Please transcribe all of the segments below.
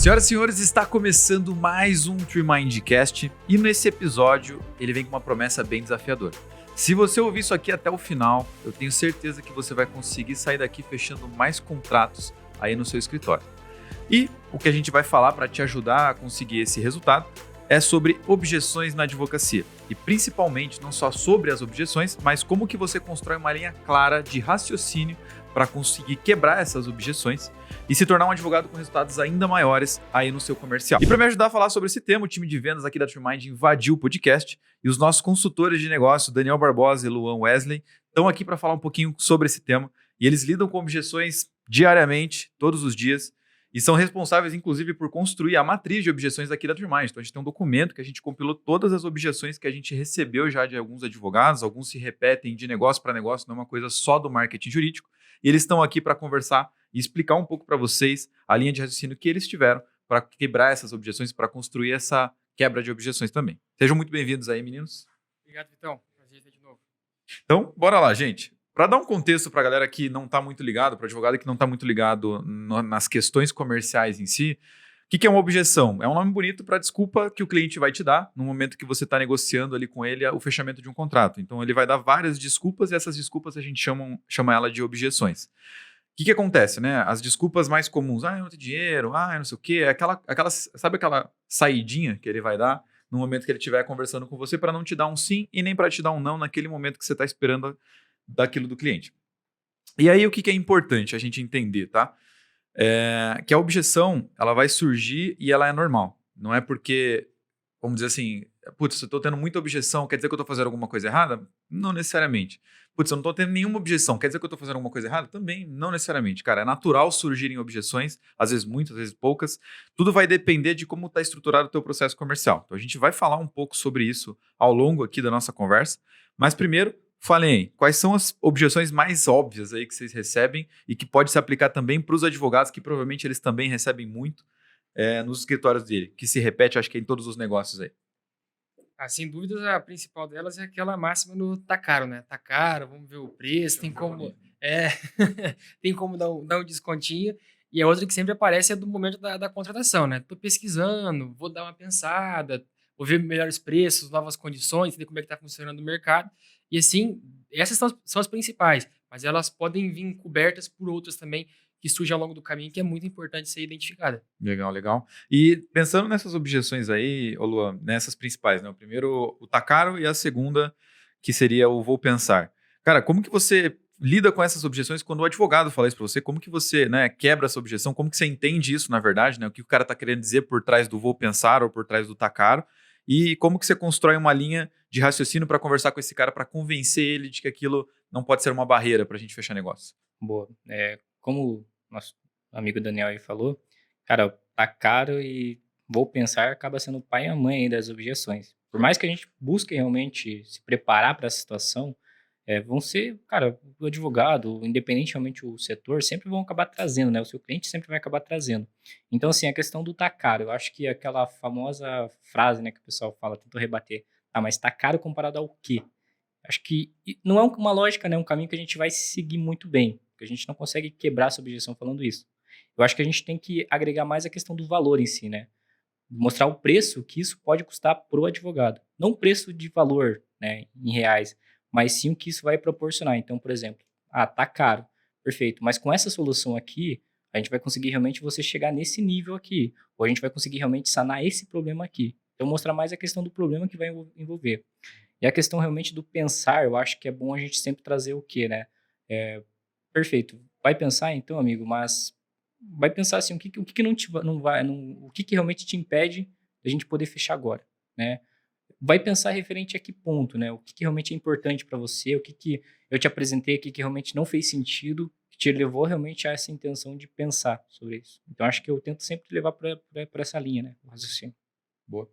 Senhoras e senhores, está começando mais um TreeMindCast e nesse episódio ele vem com uma promessa bem desafiadora. Se você ouvir isso aqui até o final, eu tenho certeza que você vai conseguir sair daqui fechando mais contratos aí no seu escritório. E o que a gente vai falar para te ajudar a conseguir esse resultado é sobre objeções na advocacia. E principalmente não só sobre as objeções, mas como que você constrói uma linha clara de raciocínio para conseguir quebrar essas objeções e se tornar um advogado com resultados ainda maiores aí no seu comercial. E para me ajudar a falar sobre esse tema, o time de vendas aqui da TreeMind invadiu o podcast e os nossos consultores de negócio, Daniel Barbosa e Luan Wesley, estão aqui para falar um pouquinho sobre esse tema e eles lidam com objeções diariamente, todos os dias, e são responsáveis, inclusive, por construir a matriz de objeções aqui da TreeMind. Então, a gente tem um documento que a gente compilou todas as objeções que a gente recebeu já de alguns advogados, alguns se repetem de negócio para negócio, não é uma coisa só do marketing jurídico, e eles estão aqui para conversar e explicar um pouco para vocês a linha de raciocínio que eles tiveram para quebrar essas objeções, para construir essa quebra de objeções também. Sejam muito bem-vindos aí, meninos. Obrigado, Vitão. Prazer estar de novo. Então, bora lá, gente. Para dar um contexto para a galera que não está muito ligado, para advogado que não está muito ligado nas questões comerciais em si, o que é uma objeção? É um nome bonito para a desculpa que o cliente vai te dar no momento que você está negociando ali com ele o fechamento de um contrato. Então, ele vai dar várias desculpas e essas desculpas a gente chama ela de objeções. O que acontece, né? As desculpas mais comuns, eu não tenho dinheiro, eu não sei o quê, sabe aquela saidinha que ele vai dar no momento que ele estiver conversando com você para não te dar um sim e nem para te dar um não naquele momento que você está esperando daquilo do cliente. E aí, o que é importante a gente entender, tá? Que a objeção, ela vai surgir e ela é normal. Não é porque, vamos dizer assim, putz, eu estou tendo muita objeção, quer dizer que eu estou fazendo alguma coisa errada? Não necessariamente. Putz, eu não estou tendo nenhuma objeção, quer dizer que eu estou fazendo alguma coisa errada? Também não necessariamente, cara. É natural surgirem objeções, às vezes muitas, às vezes poucas. Tudo vai depender de como está estruturado o teu processo comercial. Então, a gente vai falar um pouco sobre isso ao longo aqui da nossa conversa. Mas primeiro, falem aí, quais são as objeções mais óbvias aí que vocês recebem e que pode se aplicar também para os advogados, que provavelmente eles também recebem muito nos escritórios dele, que se repete, acho que em todos os negócios aí. Sem dúvidas, a principal delas é aquela máxima do tá caro, né? Tá caro, vamos ver o preço, tem como, tem como dar um descontinho. E a outra que sempre aparece é do momento da contratação, né? Tô pesquisando, vou dar uma pensada, vou ver melhores preços, novas condições, entender como é que tá funcionando o mercado. E assim, essas são as principais, mas elas podem vir cobertas por outras também que surgem ao longo do caminho, que é muito importante ser identificada. Legal, legal. E pensando nessas objeções aí, ô Luan, nessas principais, né? O primeiro, o tá caro, e a segunda, que seria o vou pensar. Cara, como que você lida com essas objeções quando o advogado fala isso pra você? Como que você, né, quebra essa objeção? Como que você entende isso, na verdade, né? O que o cara tá querendo dizer por trás do vou pensar ou por trás do tá caro? E como que você constrói uma linha de raciocínio para conversar com esse cara, para convencer ele de que aquilo não pode ser uma barreira pra gente fechar negócio? Boa. Como o nosso amigo Daniel aí falou, cara, tá caro e vou pensar acaba sendo o pai e a mãe aí das objeções. Por mais que a gente busque realmente se preparar para essa situação, vão ser, cara, o advogado, independentemente o setor, sempre vão acabar trazendo, né? O seu cliente sempre vai acabar trazendo. Então, assim, a questão do tá caro, eu acho que aquela famosa frase, né, que o pessoal fala, tentou rebater, mas tá caro comparado ao quê? Acho que não é uma lógica, né? Um caminho que a gente vai seguir muito bem, porque a gente não consegue quebrar essa objeção falando isso. Eu acho que a gente tem que agregar mais a questão do valor em si, né? Mostrar o preço que isso pode custar para o advogado. Não o preço de valor, né, em reais, mas sim o que isso vai proporcionar. Então, por exemplo, tá caro, perfeito, mas com essa solução aqui, a gente vai conseguir realmente você chegar nesse nível aqui, ou a gente vai conseguir realmente sanar esse problema aqui. Então, mostrar mais a questão do problema que vai envolver. E a questão realmente do pensar, eu acho que é bom a gente sempre trazer o quê, né? Perfeito. Vai pensar então, amigo, mas vai pensar assim, o que não te não vai, o que realmente te impede da gente poder fechar agora, né? Vai pensar referente a que ponto, né? O que realmente é importante para você, o que eu te apresentei aqui que realmente não fez sentido, que te levou realmente a essa intenção de pensar sobre isso. Então acho que eu tento sempre levar para essa linha, né? O raciocínio. Boa.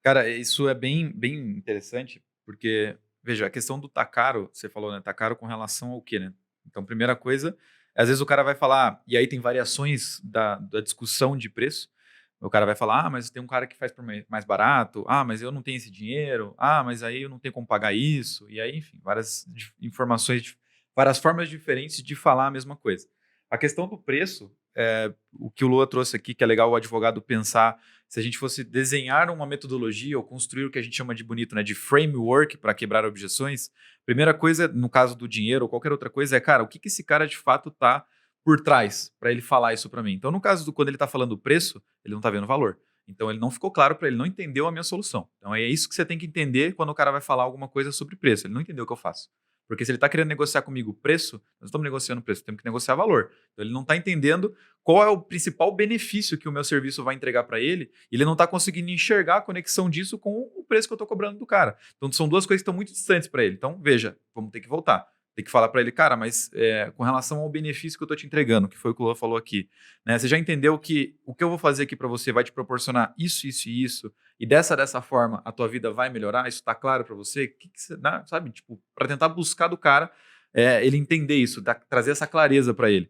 Cara, isso é bem, bem interessante, porque, veja, a questão do tá caro, você falou, né? Tá caro com relação ao quê, né? Então, primeira coisa, às vezes o cara vai falar, e aí tem variações da discussão de preço. O cara vai falar, mas tem um cara que faz por mais barato, mas eu não tenho esse dinheiro, mas aí eu não tenho como pagar isso, e aí, enfim, várias informações, várias formas diferentes de falar a mesma coisa. A questão do preço, o que o Lua trouxe aqui, que é legal o advogado pensar, se a gente fosse desenhar uma metodologia ou construir o que a gente chama de bonito, né, de framework para quebrar objeções, primeira coisa, no caso do dinheiro ou qualquer outra coisa, é, cara, o que esse cara de fato tá por trás para ele falar isso para mim? Então, no caso quando ele está falando o preço, ele não está vendo valor. Então, ele não ficou claro para ele, não entendeu a minha solução. Então, é isso que você tem que entender quando o cara vai falar alguma coisa sobre preço. Ele não entendeu o que eu faço. Porque se ele está querendo negociar comigo preço, nós estamos negociando preço, temos que negociar valor. Então, ele não está entendendo qual é o principal benefício que o meu serviço vai entregar para ele, e ele não está conseguindo enxergar a conexão disso com o preço que eu estou cobrando do cara. Então, são duas coisas que estão muito distantes para ele. Então, veja, vamos ter que voltar. Tem que falar para ele, cara, mas com relação ao benefício que eu estou te entregando, que foi o que o Lua falou aqui, né? Você já entendeu que o que eu vou fazer aqui para você vai te proporcionar isso, isso e isso, e dessa forma a tua vida vai melhorar? Isso está claro para você? Que você, né? Sabe, tipo, para tentar buscar do cara ele entender isso, trazer essa clareza para ele.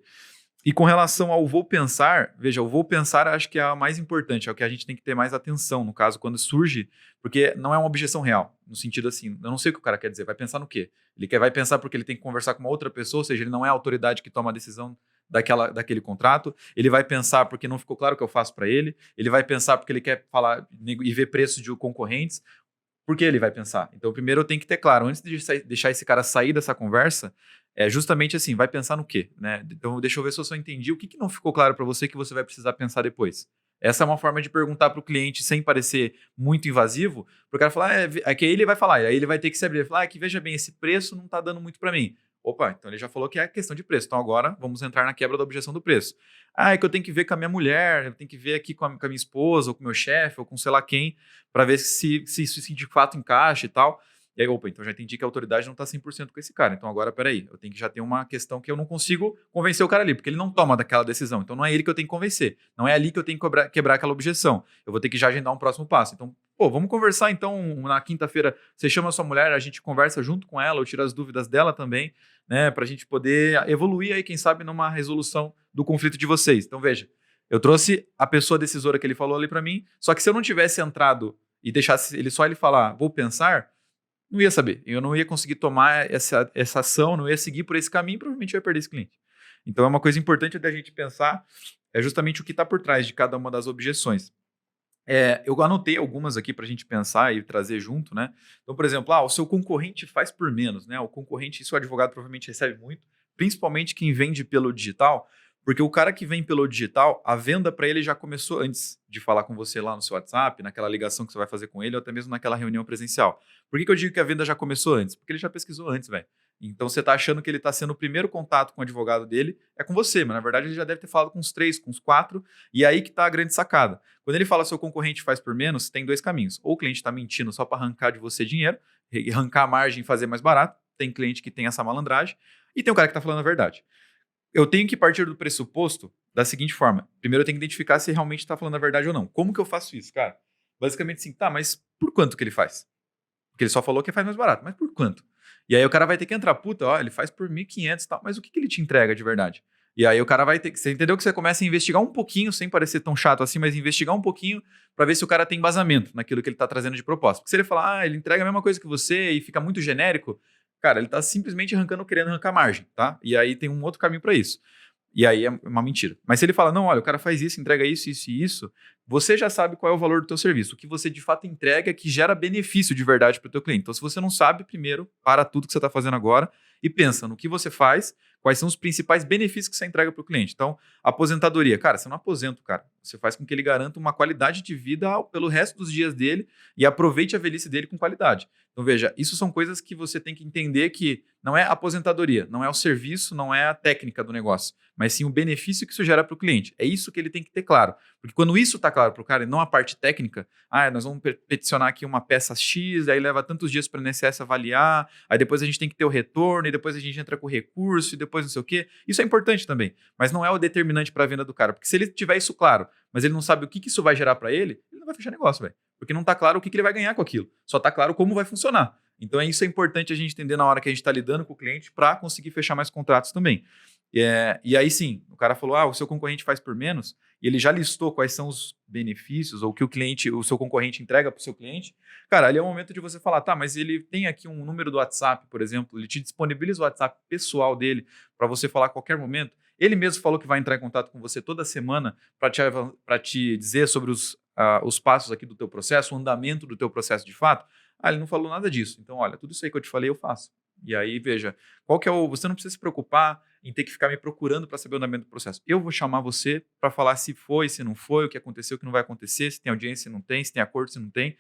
E com relação ao vou pensar, veja, o vou pensar acho que é a mais importante, é o que a gente tem que ter mais atenção, no caso, quando surge, porque não é uma objeção real, no sentido assim, eu não sei o que o cara quer dizer, vai pensar no quê? Vai pensar porque ele tem que conversar com uma outra pessoa, ou seja, ele não é a autoridade que toma a decisão daquele contrato, ele vai pensar porque não ficou claro o que eu faço para ele vai pensar porque ele quer falar e ver preços de concorrentes, por que ele vai pensar? Então, primeiro eu tenho que ter claro, antes de deixar esse cara sair dessa conversa, é justamente assim, vai pensar no quê? Né? Então, deixa eu ver se eu só entendi o que não ficou claro para você que você vai precisar pensar depois. Essa é uma forma de perguntar para o cliente sem parecer muito invasivo, para o cara falar, que aí ele vai falar, aí ele vai ter que se abrir, falar, que veja bem, esse preço não está dando muito para mim. Opa, então ele já falou que é questão de preço, então agora vamos entrar na quebra da objeção do preço. É que eu tenho que ver com a minha mulher, eu tenho que ver aqui com a minha esposa, ou com o meu chefe, ou com sei lá quem, para ver se isso de fato encaixa e tal. E aí, opa, então já entendi que a autoridade não está 100% com esse cara. Então agora, peraí, eu tenho que já ter uma questão que eu não consigo convencer o cara ali, porque ele não toma daquela decisão. Então não é ele que eu tenho que convencer. Não é ali que eu tenho que quebrar aquela objeção. Eu vou ter que já agendar um próximo passo. Então, vamos conversar então na quinta-feira. Você chama a sua mulher, a gente conversa junto com ela, eu tiro as dúvidas dela também, né, para a gente poder evoluir aí, quem sabe, numa resolução do conflito de vocês. Então veja, eu trouxe a pessoa decisora que ele falou ali para mim, só que se eu não tivesse entrado e deixasse ele falar, vou pensar, não ia saber. Eu não ia conseguir tomar essa ação, não ia seguir por esse caminho, provavelmente eu ia perder esse cliente. Então é uma coisa importante da gente pensar, é justamente o que está por trás de cada uma das objeções. Eu anotei algumas aqui para a gente pensar e trazer junto, né? Então, por exemplo, o seu concorrente faz por menos, né? O concorrente, isso o advogado provavelmente recebe muito, principalmente quem vende pelo digital, porque o cara que vem pelo digital, a venda para ele já começou antes de falar com você lá no seu WhatsApp, naquela ligação que você vai fazer com ele, ou até mesmo naquela reunião presencial. Por que eu digo que a venda já começou antes? Porque ele já pesquisou antes, velho. Então você está achando que ele está sendo o primeiro contato com o advogado dele, é com você, mas na verdade ele já deve ter falado com uns 3, com uns 4, e aí que está a grande sacada. Quando ele fala seu concorrente faz por menos, tem dois caminhos. Ou o cliente está mentindo só para arrancar de você dinheiro, arrancar a margem e fazer mais barato. Tem cliente que tem essa malandragem, e tem o cara que está falando a verdade. Eu tenho que partir do pressuposto da seguinte forma. Primeiro eu tenho que identificar se realmente está falando a verdade ou não. Como que eu faço isso, cara? Basicamente assim, tá, mas por quanto que ele faz? Porque ele só falou que faz mais barato, mas por quanto? E aí o cara vai ter que entrar, puta, ele faz por 1.500 e tal, mas o que ele te entrega de verdade? E aí o cara vai ter que, você entendeu que você começa a investigar um pouquinho, sem parecer tão chato assim, mas investigar um pouquinho para ver se o cara tem embasamento naquilo que ele está trazendo de proposta. Porque se ele falar, ele entrega a mesma coisa que você e fica muito genérico, cara, ele está simplesmente querendo arrancar margem, tá? E aí tem um outro caminho para isso. E aí é uma mentira. Mas se ele fala, não, olha, o cara faz isso, entrega isso, isso e isso, você já sabe qual é o valor do teu serviço. O que você de fato entrega que gera benefício de verdade para o teu cliente. Então, se você não sabe, primeiro, para tudo que você está fazendo agora e pensa no que você faz, quais são os principais benefícios que você entrega para o cliente. Então, aposentadoria. Cara, você não aposenta o cara. Você faz com que ele garanta uma qualidade de vida pelo resto dos dias dele e aproveite a velhice dele com qualidade. Então, veja, isso são coisas que você tem que entender que não é a aposentadoria, não é o serviço, não é a técnica do negócio, mas sim o benefício que isso gera para o cliente. É isso que ele tem que ter claro. Porque quando isso está claro para o cara e não a parte técnica, nós vamos peticionar aqui uma peça X, aí leva tantos dias para o INSS avaliar, aí depois a gente tem que ter o retorno, e depois a gente entra com o recurso, e depois não sei o quê. Isso é importante também, mas não é o determinante para a venda do cara. Porque se ele tiver isso claro, mas ele não sabe o que isso vai gerar para ele não vai fechar negócio, velho. Porque não está claro o que ele vai ganhar com aquilo. Só está claro como vai funcionar. Então, isso é importante a gente entender na hora que a gente está lidando com o cliente para conseguir fechar mais contratos também. E aí sim, o cara falou, o seu concorrente faz por menos, e ele já listou quais são os benefícios ou o que o seu concorrente entrega para o seu cliente. Cara, ali é o momento de você falar, tá, mas ele tem aqui um número do WhatsApp, por exemplo, ele te disponibiliza o WhatsApp pessoal dele para você falar a qualquer momento. Ele mesmo falou que vai entrar em contato com você toda semana para te dizer sobre os passos aqui do teu processo, o andamento do teu processo de fato. Ele não falou nada disso. Então, olha, tudo isso aí que eu te falei, eu faço. E aí, veja, qual que é você não precisa se preocupar em ter que ficar me procurando para saber o andamento do processo. Eu vou chamar você para falar se foi, se não foi, o que aconteceu, o que não vai acontecer, se tem audiência, se não tem, se tem acordo, se não tem.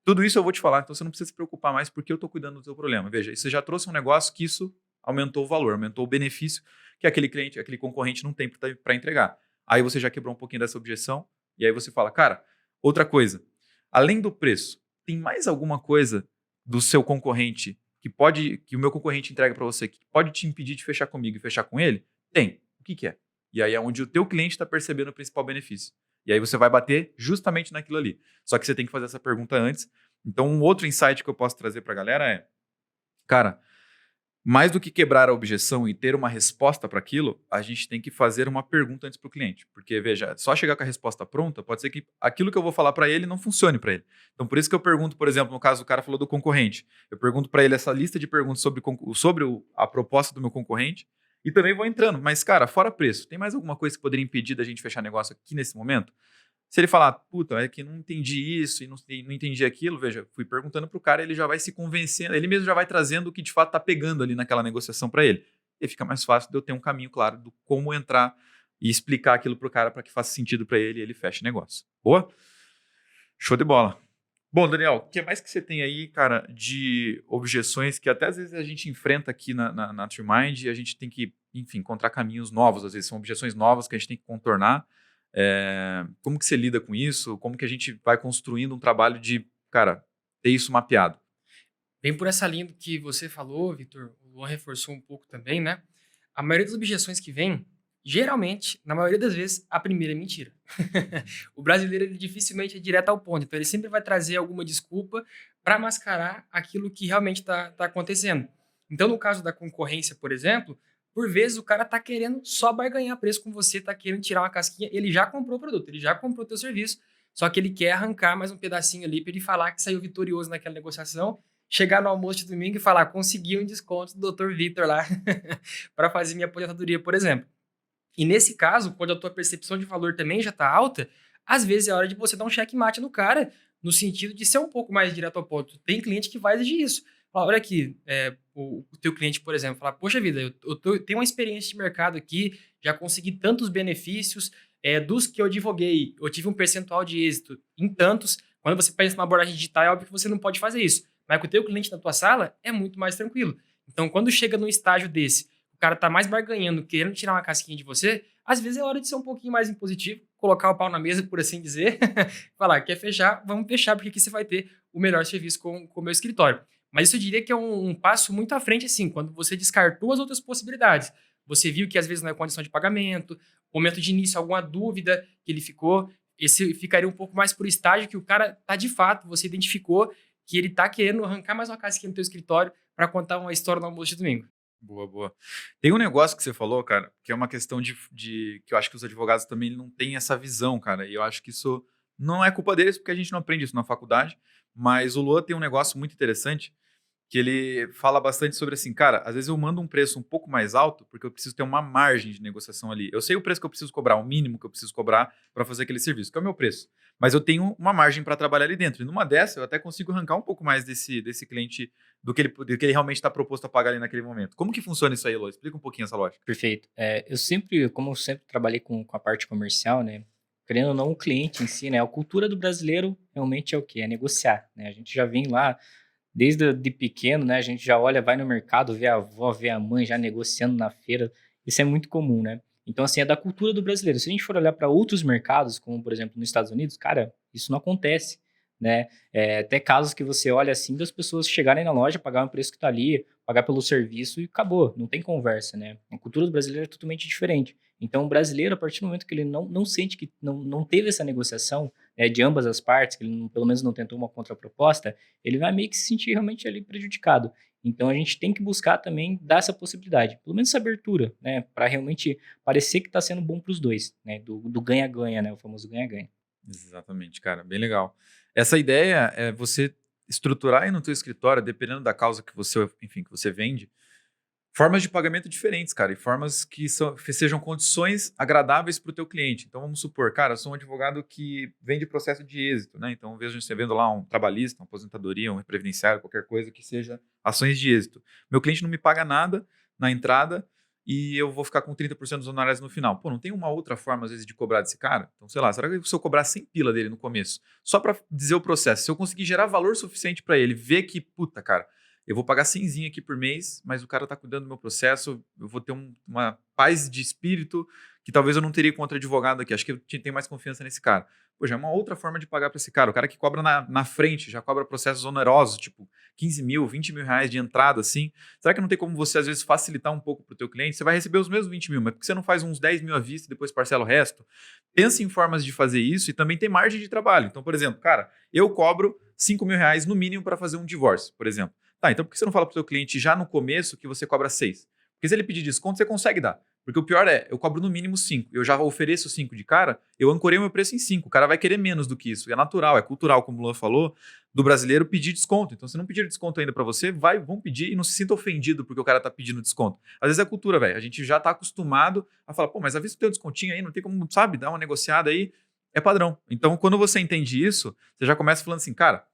Tudo isso eu vou te falar, então você não precisa se preocupar mais porque eu estou cuidando do teu problema. Veja, você já trouxe um negócio que isso aumentou o valor, aumentou o benefício que aquele cliente, aquele concorrente não tem para entregar. Aí você já quebrou um pouquinho dessa objeção e aí você fala, cara, outra coisa, além do preço, tem mais alguma coisa do seu concorrente que o meu concorrente entrega para você, que pode te impedir de fechar comigo e fechar com ele? Tem. O que é? E aí é onde o teu cliente está percebendo o principal benefício. E aí você vai bater justamente naquilo ali. Só que você tem que fazer essa pergunta antes. Então, um outro insight que eu posso trazer para a galera é, cara, mais do que quebrar a objeção e ter uma resposta para aquilo, a gente tem que fazer uma pergunta antes para o cliente. Porque, veja, só chegar com a resposta pronta, pode ser que aquilo que eu vou falar para ele não funcione para ele. Então, por isso que eu pergunto, por exemplo, no caso, o cara falou do concorrente. Eu pergunto para ele essa lista de perguntas sobre a proposta do meu concorrente e também vou entrando. Mas, cara, fora preço, tem mais alguma coisa que poderia impedir da gente fechar negócio aqui nesse momento? Se ele falar, puta, é que não entendi isso e não entendi aquilo, veja, fui perguntando pro cara, ele já vai se convencendo, ele mesmo já vai trazendo o que de fato tá pegando ali naquela negociação para ele. E fica mais fácil de eu ter um caminho claro do como entrar e explicar aquilo pro cara para que faça sentido para ele e ele feche negócio. Boa? Show de bola. Bom, Daniel, o que mais que você tem aí, cara, de objeções que até às vezes a gente enfrenta aqui na TreeMind e a gente tem que, enfim, encontrar caminhos novos, às vezes são objeções novas que a gente tem que contornar. Como que você lida com isso? Como que a gente vai construindo um trabalho de, cara, ter isso mapeado? Bem por essa linha do que você falou, Vitor, o Luan reforçou um pouco também, né? A maioria das objeções que vem, geralmente, na maioria das vezes, a primeira é mentira. O brasileiro, ele dificilmente é direto ao ponto, então ele sempre vai trazer alguma desculpa para mascarar aquilo que realmente está acontecendo. Então, no caso da concorrência, por exemplo, por vezes o cara tá querendo só barganhar preço com você, tá querendo tirar uma casquinha, ele já comprou o produto, ele já comprou o teu serviço, só que ele quer arrancar mais um pedacinho ali para ele falar que saiu vitorioso naquela negociação, chegar no almoço de domingo e falar, consegui um desconto do Dr. Vitor lá para fazer minha aposentadoria, por exemplo. E nesse caso, quando a tua percepção de valor também já está alta, às vezes é hora de você dar um checkmate no cara, no sentido de ser um pouco mais direto ao ponto. Tem cliente que vai exigir isso. Fala, olha aqui, o teu cliente, por exemplo, fala, poxa vida, eu tenho uma experiência de mercado aqui, já consegui tantos benefícios, dos que eu divulguei, eu tive um percentual de êxito em tantos. Quando você pensa numa abordagem digital, é óbvio que você não pode fazer isso. Mas com o teu cliente na tua sala, é muito mais tranquilo. Então, quando chega num estágio desse, o cara tá mais barganhando, querendo tirar uma casquinha de você, às vezes é hora de ser um pouquinho mais impositivo, colocar o pau na mesa, por assim dizer, falar, quer fechar? Vamos fechar, porque aqui você vai ter o melhor serviço com o meu escritório. Mas isso eu diria que é um passo muito à frente, assim, quando você descartou as outras possibilidades. Você viu que às vezes não é condição de pagamento, momento de início, alguma dúvida que ele ficou, esse ficaria um pouco mais por estágio que o cara tá de fato, você identificou que ele tá querendo arrancar mais uma casquinha no teu escritório para contar uma história no almoço de domingo. Boa, boa. Tem um negócio que você falou, cara, que é uma questão de que eu acho que os advogados também não têm essa visão, cara, e eu acho que isso não é culpa deles, porque a gente não aprende isso na faculdade, mas o Lua tem um negócio muito interessante, que ele fala bastante sobre assim, cara, às vezes eu mando um preço um pouco mais alto porque eu preciso ter uma margem de negociação ali. Eu sei o preço que eu preciso cobrar, o mínimo que eu preciso cobrar para fazer aquele serviço, que é o meu preço. Mas eu tenho uma margem para trabalhar ali dentro. E numa dessa, eu até consigo arrancar um pouco mais desse cliente do que ele realmente está proposto a pagar ali naquele momento. Como que funciona isso aí, Lô? Explica um pouquinho essa lógica. Perfeito. Como eu sempre trabalhei com a parte comercial, né? Querendo ou não, o cliente em si, né? A cultura do brasileiro realmente é o quê? É negociar, né? A gente já vem lá desde de pequeno, né? A gente já olha, vai no mercado, vê a avó, vê a mãe já negociando na feira. Isso é muito comum, né? Então, assim, é da cultura do brasileiro. Se a gente for olhar para outros mercados, como, por exemplo, nos Estados Unidos, cara, isso não acontece, né? Até casos que você olha assim, das pessoas chegarem na loja, pagar o preço que tá ali, pagar pelo serviço e acabou. Não tem conversa, né? A cultura do brasileiro é totalmente diferente. Então, o brasileiro, a partir do momento que ele não sente que não teve essa negociação, de ambas as partes, que ele pelo menos não tentou uma contraproposta, ele vai meio que se sentir realmente ali prejudicado. Então, a gente tem que buscar também dar essa possibilidade, pelo menos essa abertura, né? Para realmente parecer que está sendo bom para os dois, né? Do ganha-ganha, né? O famoso ganha-ganha. Exatamente, cara, bem legal. Essa ideia é você estruturar aí no teu escritório, dependendo da causa que você, enfim, que você vende, formas de pagamento diferentes, cara, e formas que sejam condições agradáveis para o teu cliente. Então, vamos supor, cara, eu sou um advogado que vende processo de êxito, né? Então, vejo você vendo lá um trabalhista, uma aposentadoria, um previdenciário, qualquer coisa que seja ações de êxito. Meu cliente não me paga nada na entrada e eu vou ficar com 30% dos honorários no final. Pô, não tem uma outra forma, às vezes, de cobrar desse cara? Então, sei lá, será que se eu cobrar 100 pila dele no começo, só para dizer o processo, se eu conseguir gerar valor suficiente para ele, ver que, puta, cara, eu vou pagar 100 aqui por mês, mas o cara está cuidando do meu processo, eu vou ter uma paz de espírito que talvez eu não teria com outro advogado aqui. Acho que eu tenho mais confiança nesse cara. Pô, já é uma outra forma de pagar para esse cara. O cara que cobra na frente, já cobra processos onerosos, tipo 15 mil, 20 mil reais de entrada, assim. Será que não tem como você, às vezes, facilitar um pouco para o teu cliente? Você vai receber os mesmos 20 mil, mas por que você não faz uns 10 mil à vista e depois parcela o resto? Pense em formas de fazer isso e também tem margem de trabalho. Então, por exemplo, cara, eu cobro 5 mil reais no mínimo para fazer um divórcio, por exemplo. Tá, então por que você não fala para o seu cliente já no começo que você cobra 6? Porque se ele pedir desconto, você consegue dar. Porque o pior é, eu cobro no mínimo 5. Eu já ofereço 5 de cara, eu ancorei o meu preço em 5. O cara vai querer menos do que isso. É natural, é cultural, como o Luan falou, do brasileiro pedir desconto. Então, se não pedir desconto ainda para você, vão pedir e não se sinta ofendido porque o cara tá pedindo desconto. Às vezes é cultura, velho. A gente já tá acostumado a falar, pô, mas às vezes tem um descontinho aí, não tem como, sabe, dar uma negociada aí. É padrão. Então, quando você entende isso, você já começa falando assim, cara,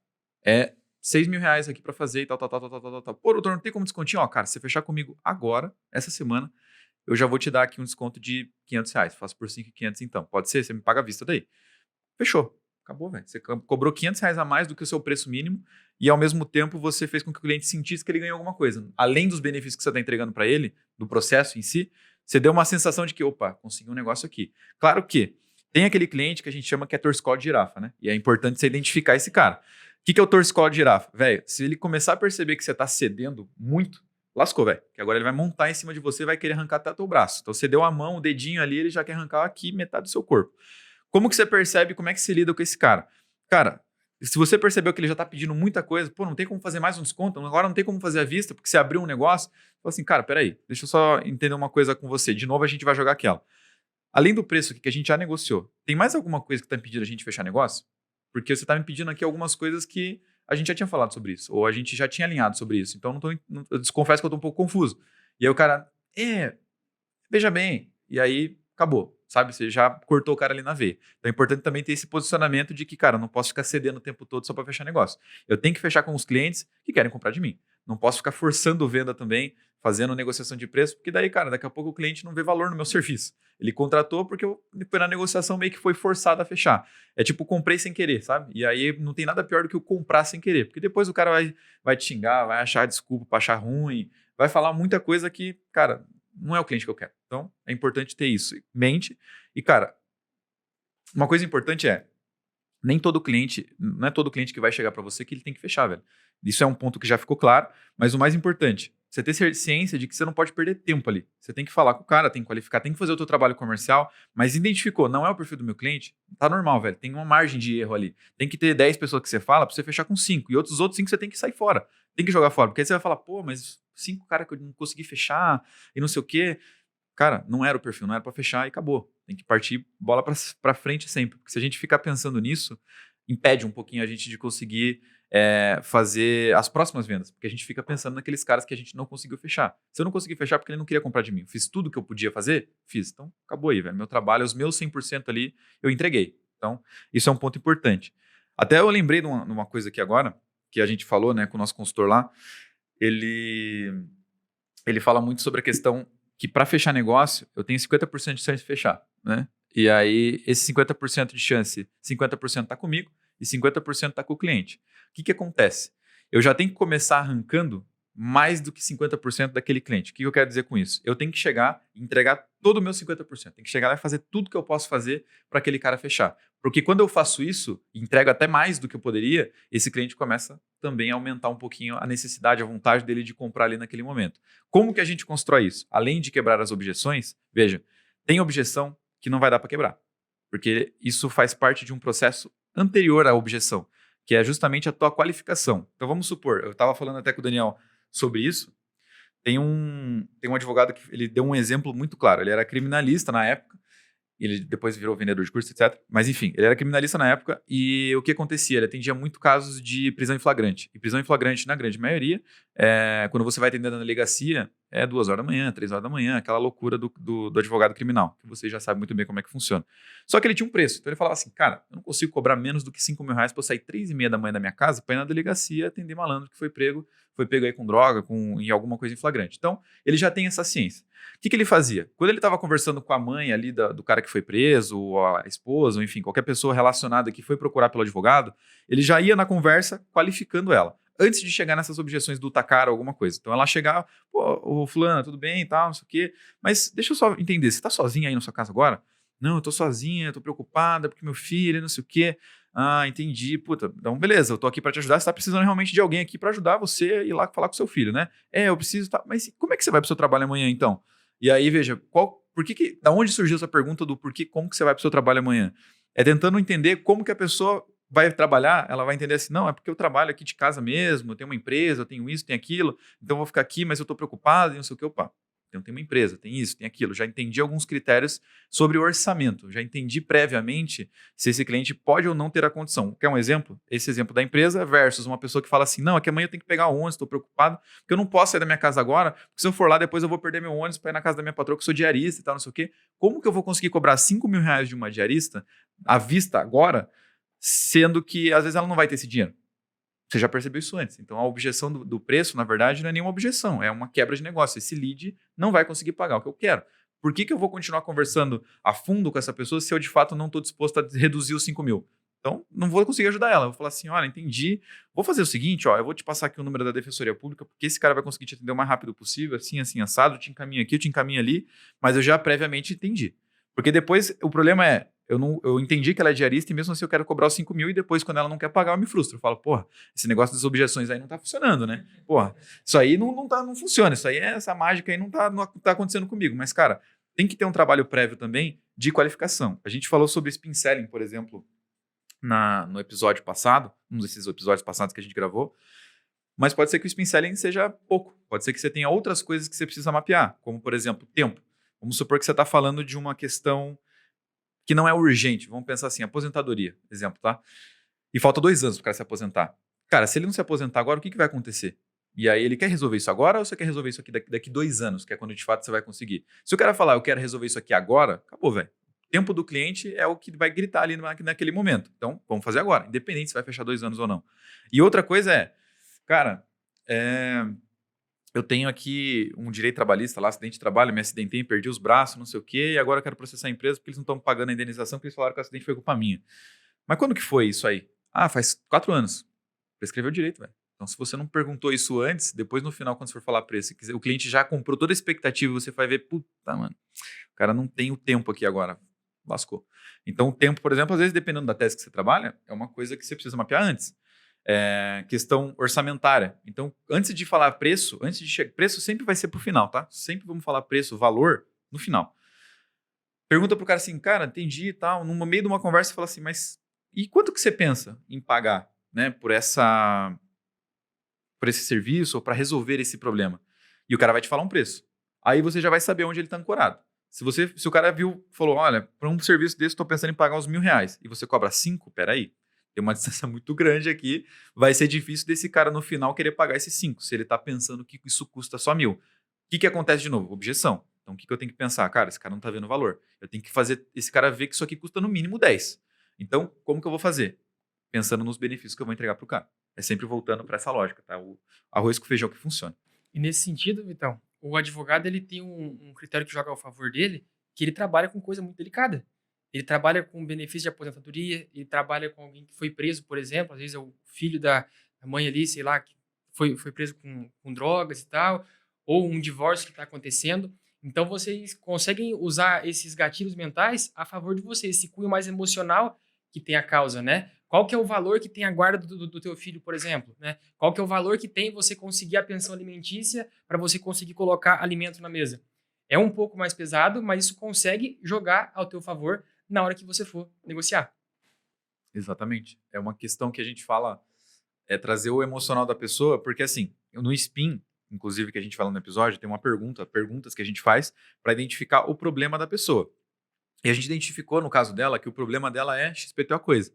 6 mil reais aqui pra fazer e tal. Pô, doutor, não tem como descontinho? Ó, cara, se você fechar comigo agora, essa semana, eu já vou te dar aqui um desconto de 500 reais. Faço por 5.500 então. Pode ser? Você me paga à vista daí. Fechou. Acabou, velho. Você cobrou 500 reais a mais do que o seu preço mínimo e, ao mesmo tempo, você fez com que o cliente sentisse que ele ganhou alguma coisa. Além dos benefícios que você está entregando para ele, do processo em si, você deu uma sensação de que, opa, consegui um negócio aqui. Claro que tem aquele cliente que a gente chama que é torcicolo de girafa, né? E é importante você identificar esse cara. O que é o torcicolo de girafa? Velho, se ele começar a perceber que você está cedendo muito, lascou, velho. Que agora ele vai montar em cima de você e vai querer arrancar até o braço. Então você deu a mão, o dedinho ali, ele já quer arrancar aqui metade do seu corpo. Como que você percebe, como é que se lida com esse cara? Cara, se você percebeu que ele já tá pedindo muita coisa, pô, não tem como fazer mais um desconto, agora não tem como fazer à vista, porque você abriu um negócio, fala assim, cara, peraí, deixa eu só entender uma coisa com você. De novo a gente vai jogar aquela. Além do preço aqui que a gente já negociou, tem mais alguma coisa que tá impedindo a gente fechar negócio? Porque você tá me pedindo aqui algumas coisas que a gente já tinha falado sobre isso, ou a gente já tinha alinhado sobre isso. Então, eu confesso que eu tô um pouco confuso. E aí o cara, veja bem. E aí, acabou, sabe? Você já cortou o cara ali na veia. Então, é importante também ter esse posicionamento de que, cara, eu não posso ficar cedendo o tempo todo só para fechar negócio. Eu tenho que fechar com os clientes que querem comprar de mim. Não posso ficar forçando venda também, fazendo negociação de preço, porque daí, cara, daqui a pouco o cliente não vê valor no meu serviço. Ele contratou porque depois na negociação meio que foi forçado a fechar. É tipo, comprei sem querer, sabe? E aí não tem nada pior do que o comprar sem querer, porque depois o cara vai te xingar, vai achar desculpa para achar ruim, vai falar muita coisa que, cara, não é o cliente que eu quero. Então, é importante ter isso em mente. E, cara, uma coisa importante não é todo cliente que vai chegar para você que ele tem que fechar, velho. Isso é um ponto que já ficou claro, mas o mais importante, você ter ciência de que você não pode perder tempo ali. Você tem que falar com o cara, tem que qualificar, tem que fazer o teu trabalho comercial, mas identificou, não é o perfil do meu cliente, tá normal, velho. Tem uma margem de erro ali. Tem que ter 10 pessoas que você fala para você fechar com 5. E os outros 5 você tem que sair fora. Tem que jogar fora, porque aí você vai falar, pô, mas 5 caras que eu não consegui fechar e não sei o quê. Cara, não era o perfil, não era para fechar e acabou. Tem que partir bola para frente sempre. Porque se a gente ficar pensando nisso, impede um pouquinho a gente de conseguir fazer as próximas vendas. Porque a gente fica pensando naqueles caras que a gente não conseguiu fechar. Se eu não consegui fechar porque ele não queria comprar de mim, eu fiz tudo que eu podia fazer? Fiz. Então, acabou aí, velho. Meu trabalho, os meus 100% ali, eu entreguei. Então, isso é um ponto importante. Até eu lembrei de uma coisa aqui agora, que a gente falou, né, com o nosso consultor lá. Ele fala muito sobre a questão que para fechar negócio, eu tenho 50% de chance de fechar, né? E aí, esse 50% de chance, 50% está comigo e 50% está com o cliente. O que acontece? Eu já tenho que começar arrancando mais do que 50% daquele cliente. O que eu quero dizer com isso? Eu tenho que chegar e entregar todo o meu 50%. Tenho que chegar lá e fazer tudo que eu posso fazer para aquele cara fechar. Porque quando eu faço isso, e entrego até mais do que eu poderia, esse cliente começa também a aumentar um pouquinho a necessidade, a vontade dele de comprar ali naquele momento. Como que a gente constrói isso? Além de quebrar as objeções, veja, tem objeção que não vai dar para quebrar. Porque isso faz parte de um processo anterior à objeção, que é justamente a tua qualificação. Então vamos supor, eu estava falando até com o Daniel sobre isso, tem um advogado que ele deu um exemplo muito claro. Ele era criminalista na época, ele depois virou vendedor de curso, etc. Mas enfim, ele era criminalista na época e o que acontecia? Ele atendia muito casos de prisão em flagrante. E prisão em flagrante, na grande maioria, quando você vai atender na delegacia, é 2 horas da manhã, 3 horas da manhã, aquela loucura do advogado criminal, que você já sabe muito bem como é que funciona. Só que ele tinha um preço, então ele falava assim, cara, eu não consigo cobrar menos do que 5 mil reais para eu sair 3h30 da manhã da minha casa para ir na delegacia atender malandro que foi pego aí com droga, em alguma coisa em flagrante. Então, ele já tem essa ciência. O que ele fazia? Quando ele estava conversando com a mãe ali do cara que foi preso, ou a esposa, ou enfim, qualquer pessoa relacionada que foi procurar pelo advogado, ele já ia na conversa qualificando ela, antes de chegar nessas objeções do tá caro ou alguma coisa. Então ela chegava, pô, fulana, tudo bem e tal, não sei o quê, mas deixa eu só entender, você tá sozinha aí na sua casa agora? Não, eu tô sozinha, eu tô preocupada porque meu filho, não sei o quê. Ah, entendi, puta, então beleza, eu tô aqui pra te ajudar, você tá precisando realmente de alguém aqui pra ajudar você a ir lá falar com seu filho, né? Eu preciso, tá, mas como é que você vai pro seu trabalho amanhã então? E aí, veja, da onde surgiu essa pergunta do porquê, como que você vai pro seu trabalho amanhã? É tentando entender como que a pessoa vai trabalhar, ela vai entender assim, não, é porque eu trabalho aqui de casa mesmo, eu tenho uma empresa, eu tenho isso, tenho aquilo, então eu vou ficar aqui, mas eu tô preocupado e não sei o que, opa. Então tem uma empresa, tem isso, tem aquilo. Já entendi alguns critérios sobre o orçamento. Já entendi previamente se esse cliente pode ou não ter a condição. Quer um exemplo? Esse exemplo da empresa versus uma pessoa que fala assim, não, é que amanhã eu tenho que pegar o ônibus, estou preocupado, porque eu não posso sair da minha casa agora, porque se eu for lá depois eu vou perder meu ônibus para ir na casa da minha patroa, que eu sou diarista e tal, não sei o quê. Como que eu vou conseguir cobrar 5 mil reais de uma diarista à vista agora, sendo que às vezes ela não vai ter esse dinheiro? Você já percebeu isso antes. Então, a objeção do preço, na verdade, não é nenhuma objeção, é uma quebra de negócio. Esse lead não vai conseguir pagar o que eu quero. Por que eu vou continuar conversando a fundo com essa pessoa se eu, de fato, não estou disposto a reduzir os 5 mil? Então, não vou conseguir ajudar ela. Eu vou falar assim, olha, entendi. Vou fazer o seguinte, eu vou te passar aqui o número da Defensoria Pública, porque esse cara vai conseguir te atender o mais rápido possível, assim, assim, assado, eu te encaminho aqui, eu te encaminho ali, mas eu já previamente entendi. Porque depois, o problema é, eu entendi que ela é diarista e mesmo assim eu quero cobrar os 5 mil e depois, quando ela não quer pagar, eu me frustro. Eu falo, porra, esse negócio das objeções aí não tá funcionando, né? Porra, isso aí não funciona, isso aí, essa mágica aí não tá acontecendo comigo. Mas, cara, tem que ter um trabalho prévio também de qualificação. A gente falou sobre spin selling, por exemplo, no episódio passado, um desses episódios passados que a gente gravou, mas pode ser que o spin selling seja pouco. Pode ser que você tenha outras coisas que você precisa mapear, como, por exemplo, tempo. Vamos supor que você está falando de uma questão que não é urgente. Vamos pensar assim, aposentadoria, exemplo, tá? E falta 2 anos para o cara se aposentar. Cara, se ele não se aposentar agora, o que vai acontecer? E aí ele quer resolver isso agora ou você quer resolver isso aqui daqui 2 anos, que é quando de fato você vai conseguir? Se o cara falar, eu quero resolver isso aqui agora, acabou, velho. O tempo do cliente é o que vai gritar ali naquele momento. Então, vamos fazer agora, independente se vai fechar 2 anos ou não. E outra coisa é, cara, eu tenho aqui um direito trabalhista lá, acidente de trabalho, me acidentei, perdi os braços, não sei o quê, e agora eu quero processar a empresa porque eles não estão pagando a indenização porque eles falaram que o acidente foi culpa minha. Mas quando que foi isso aí? Ah, faz 4 anos. Prescreveu direito, velho. Então, se você não perguntou isso antes, depois no final, quando você for falar preço, o cliente já comprou toda a expectativa e você vai ver, puta, mano, o cara não tem o tempo aqui agora. Lascou. Então, o tempo, por exemplo, às vezes, dependendo da tese que você trabalha, é uma coisa que você precisa mapear antes. Questão orçamentária. Então, antes de falar preço, preço sempre vai ser pro final, tá? Sempre vamos falar preço, valor, no final. Pergunta pro cara assim, cara, entendi e tal. No meio de uma conversa, fala assim, mas e quanto que você pensa em pagar, né, por esse serviço ou para resolver esse problema? E o cara vai te falar um preço. Aí você já vai saber onde ele está ancorado. Se o cara falou, olha, para um serviço desse, estou pensando em pagar uns R$1.000 e você cobra 5, peraí, tem uma distância muito grande aqui, vai ser difícil desse cara no final querer pagar esses 5, se ele está pensando que isso custa só 1.000. O que acontece de novo? Objeção. Então, o que eu tenho que pensar? Cara, esse cara não está vendo o valor. Eu tenho que fazer esse cara ver que isso aqui custa no mínimo 10. Então, como que eu vou fazer? Pensando nos benefícios que eu vou entregar para o cara. É sempre voltando para essa lógica, tá? O arroz com feijão que funciona. E nesse sentido, Vitão, o advogado ele tem um critério que joga ao favor dele, que ele trabalha com coisa muito delicada. Ele trabalha com benefício de aposentadoria, ele trabalha com alguém que foi preso, por exemplo, às vezes é o filho da mãe ali, sei lá, que foi preso com drogas e tal, ou um divórcio que está acontecendo. Então, vocês conseguem usar esses gatilhos mentais a favor de vocês, esse cunho mais emocional que tem a causa, né? Qual que é o valor que tem a guarda do teu filho, por exemplo, né? Qual que é o valor que tem você conseguir a pensão alimentícia para você conseguir colocar alimento na mesa? É um pouco mais pesado, mas isso consegue jogar ao teu favor na hora que você for negociar. Exatamente. É uma questão que a gente fala, trazer o emocional da pessoa, porque assim, no SPIN, inclusive que a gente fala no episódio, tem perguntas que a gente faz para identificar o problema da pessoa. E a gente identificou, no caso dela, que o problema dela é XPTO coisa.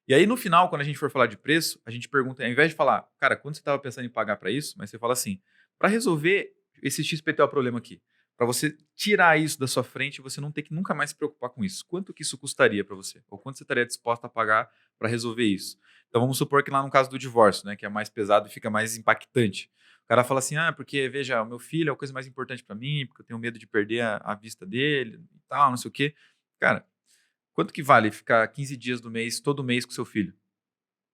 E aí, no final, quando a gente for falar de preço, a gente pergunta, ao invés de falar, cara, quanto você estava pensando em pagar para isso? Mas você fala assim, para resolver esse XPTO problema aqui, para você tirar isso da sua frente e você não ter que nunca mais se preocupar com isso, quanto que isso custaria para você? Ou quanto você estaria disposto a pagar para resolver isso? Então, vamos supor que lá no caso do divórcio, né, que é mais pesado e fica mais impactante. O cara fala assim, porque, veja, o meu filho é a coisa mais importante para mim, porque eu tenho medo de perder a vista dele e tal, não sei o quê. Cara, quanto que vale ficar 15 dias do mês, todo mês com seu filho?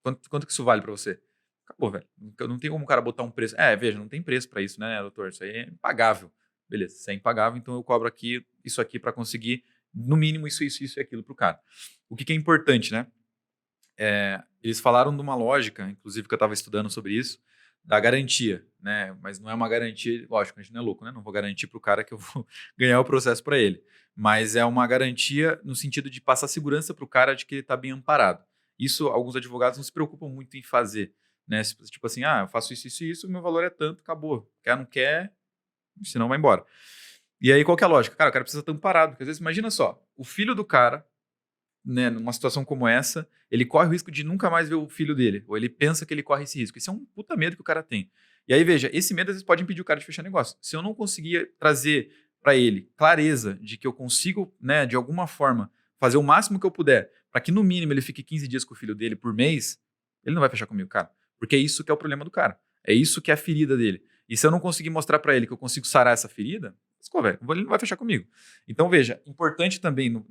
Quanto que isso vale pra você? Acabou, velho. Não tem como o cara botar um preço. Veja, não tem preço pra isso, né, doutor? Isso aí é impagável. Beleza, se é impagável, então eu cobro aqui isso aqui pra conseguir, no mínimo, isso e aquilo pro cara. O que é importante, né? Eles falaram de uma lógica, inclusive que eu estava estudando sobre isso, da garantia, né? Mas não é uma garantia, lógico, a gente não é louco, né? Não vou garantir para o cara que eu vou ganhar o processo para ele. Mas é uma garantia no sentido de passar segurança para o cara de que ele está bem amparado. Isso alguns advogados não se preocupam muito em fazer, né? Tipo assim, eu faço isso e isso, o meu valor é tanto, acabou. Quer, não quer, senão vai embora. E aí qual que é a lógica? Cara, o cara precisa estar amparado, porque às vezes, imagina só, o filho do cara, né, numa situação como essa, ele corre o risco de nunca mais ver o filho dele, ou ele pensa que ele corre esse risco. Isso é um puta medo que o cara tem. E aí, veja, esse medo às vezes pode impedir o cara de fechar negócio. Se eu não conseguir trazer para ele clareza de que eu consigo, né, de alguma forma, fazer o máximo que eu puder, para que no mínimo ele fique 15 dias com o filho dele por mês, ele não vai fechar comigo, cara. Porque é isso que é o problema do cara. É isso que é a ferida dele. E se eu não conseguir mostrar para ele que eu consigo sarar essa ferida, velho, ele não vai fechar comigo. Então, veja, importante também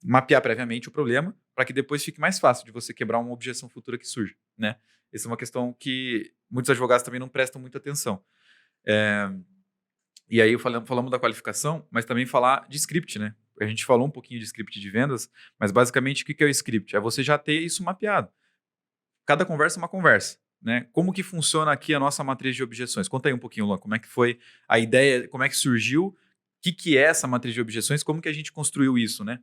mapear previamente o problema para que depois fique mais fácil de você quebrar uma objeção futura que surge, né? Essa é uma questão que muitos advogados também não prestam muita atenção. E aí falamos da qualificação, mas também falar de script, né? A gente falou um pouquinho de script de vendas, mas basicamente o que é o script? É você já ter isso mapeado. Cada conversa é uma conversa, né? Como que funciona aqui a nossa matriz de objeções? Conta aí um pouquinho, Luan, como é que foi a ideia, como é que surgiu, o que é essa matriz de objeções, como que a gente construiu isso, né?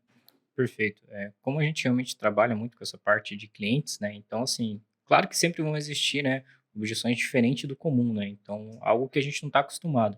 Perfeito. Como a gente realmente trabalha muito com essa parte de clientes, né? Então, assim, claro que sempre vão existir, né, objeções diferentes do comum, né? Então, algo que a gente não está acostumado.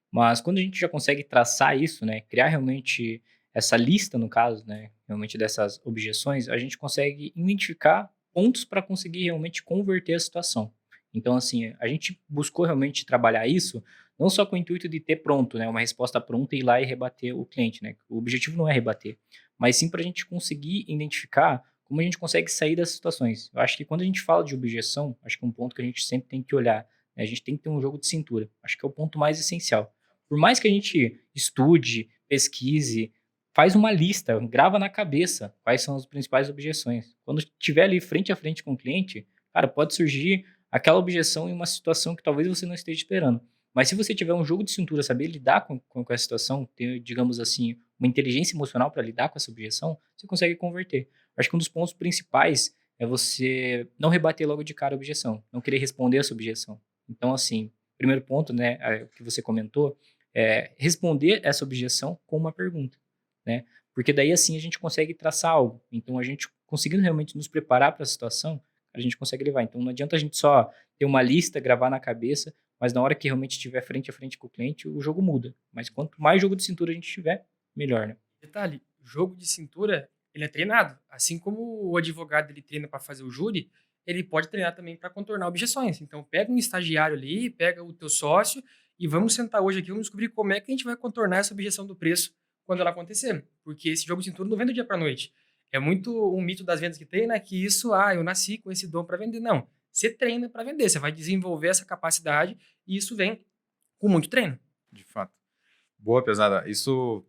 Mas quando a gente já consegue traçar isso, né, criar realmente essa lista, no caso, né, realmente dessas objeções, a gente consegue identificar pontos para conseguir realmente converter a situação. Então, assim, a gente buscou realmente trabalhar isso, não só com o intuito de ter pronto, né, uma resposta pronta e ir lá e rebater o cliente, né? O objetivo não é rebater, mas sim para a gente conseguir identificar como a gente consegue sair das situações. Eu acho que quando a gente fala de objeção, acho que é um ponto que a gente sempre tem que olhar, né, a gente tem que ter um jogo de cintura. Acho que é o ponto mais essencial. Por mais que a gente estude, pesquise, faz uma lista, grava na cabeça quais são as principais objeções. Quando estiver ali frente a frente com o cliente, cara, pode surgir aquela objeção em uma situação que talvez você não esteja esperando. Mas se você tiver um jogo de cintura, saber lidar com essa situação, ter, digamos assim, uma inteligência emocional para lidar com essa objeção, você consegue converter. Acho que um dos pontos principais é você não rebater logo de cara a objeção, não querer responder essa objeção. Então, assim, primeiro ponto, né, que você comentou, responder essa objeção com uma pergunta, né? Porque daí assim a gente consegue traçar algo. Então a gente conseguindo realmente nos preparar para a situação, a gente consegue levar. Então não adianta a gente só ter uma lista, gravar na cabeça, mas na hora que realmente estiver frente a frente com o cliente, o jogo muda. Mas quanto mais jogo de cintura a gente tiver, melhor, né? Detalhe, jogo de cintura, ele é treinado. Assim como o advogado ele treina para fazer o júri, ele pode treinar também para contornar objeções. Então, pega um estagiário ali, pega o teu sócio e vamos sentar hoje aqui, vamos descobrir como é que a gente vai contornar essa objeção do preço quando ela acontecer. Porque esse jogo de cintura não vem do dia para noite. É muito um mito das vendas que tem, né? Que isso, eu nasci com esse dom para vender. Não. Você treina para vender, você vai desenvolver essa capacidade e isso vem com muito treino. De fato. Boa, pesada. Isso,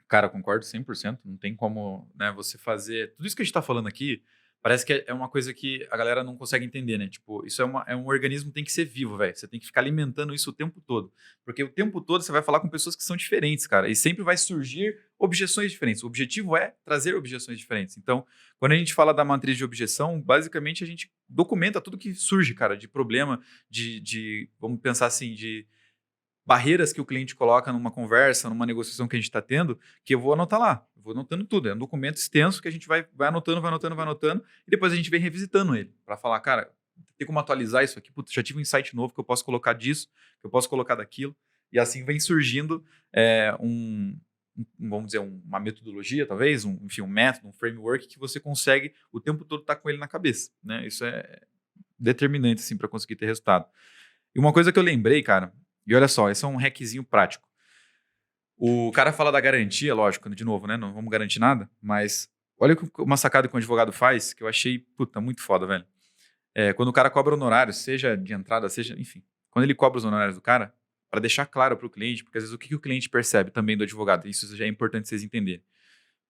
cara, concordo 100%. Não tem como, né, você fazer... Tudo isso que a gente está falando aqui, parece que é uma coisa que a galera não consegue entender, né? Tipo, isso é um organismo que tem que ser vivo, velho. Você tem que ficar alimentando isso o tempo todo. Porque o tempo todo você vai falar com pessoas que são diferentes, cara. E sempre vai surgir objeções diferentes. O objetivo é trazer objeções diferentes. Então, quando a gente fala da matriz de objeção, basicamente a gente documenta tudo que surge, cara, de problema, vamos pensar assim, de barreiras que o cliente coloca numa conversa, numa negociação que a gente está tendo, que eu vou anotar lá. Eu vou anotando tudo. É um documento extenso que a gente vai anotando, e depois a gente vem revisitando ele para falar, cara, tem como atualizar isso aqui? Putz, já tive um insight novo que eu posso colocar disso, que eu posso colocar daquilo. E assim vem surgindo vamos dizer, uma metodologia, talvez, enfim, um método, um framework que você consegue o tempo todo estar com ele na cabeça, né? Isso é determinante, assim, para conseguir ter resultado. E uma coisa que eu lembrei, cara, e olha só, esse é um hackzinho prático. O cara fala da garantia, lógico, de novo, né? Não vamos garantir nada, mas olha uma sacada que um advogado faz, que eu achei, puta, muito foda, velho. Quando o cara cobra honorários, seja de entrada, seja, enfim, quando ele cobra os honorários do cara, para deixar claro para o cliente, porque às vezes o que o cliente percebe também do advogado, isso já é importante vocês entenderem.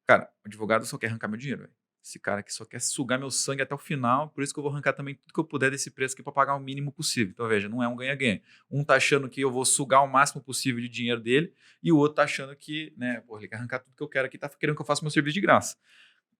Cara, o advogado só quer arrancar meu dinheiro, velho. Esse cara aqui só quer sugar meu sangue até o final, por isso que eu vou arrancar também tudo que eu puder desse preço aqui para pagar o mínimo possível. Então, veja, não é um ganha-ganha. Um tá achando que eu vou sugar o máximo possível de dinheiro dele, e o outro tá achando que, né, pô, ele quer arrancar tudo que eu quero aqui, tá querendo que eu faça meu serviço de graça.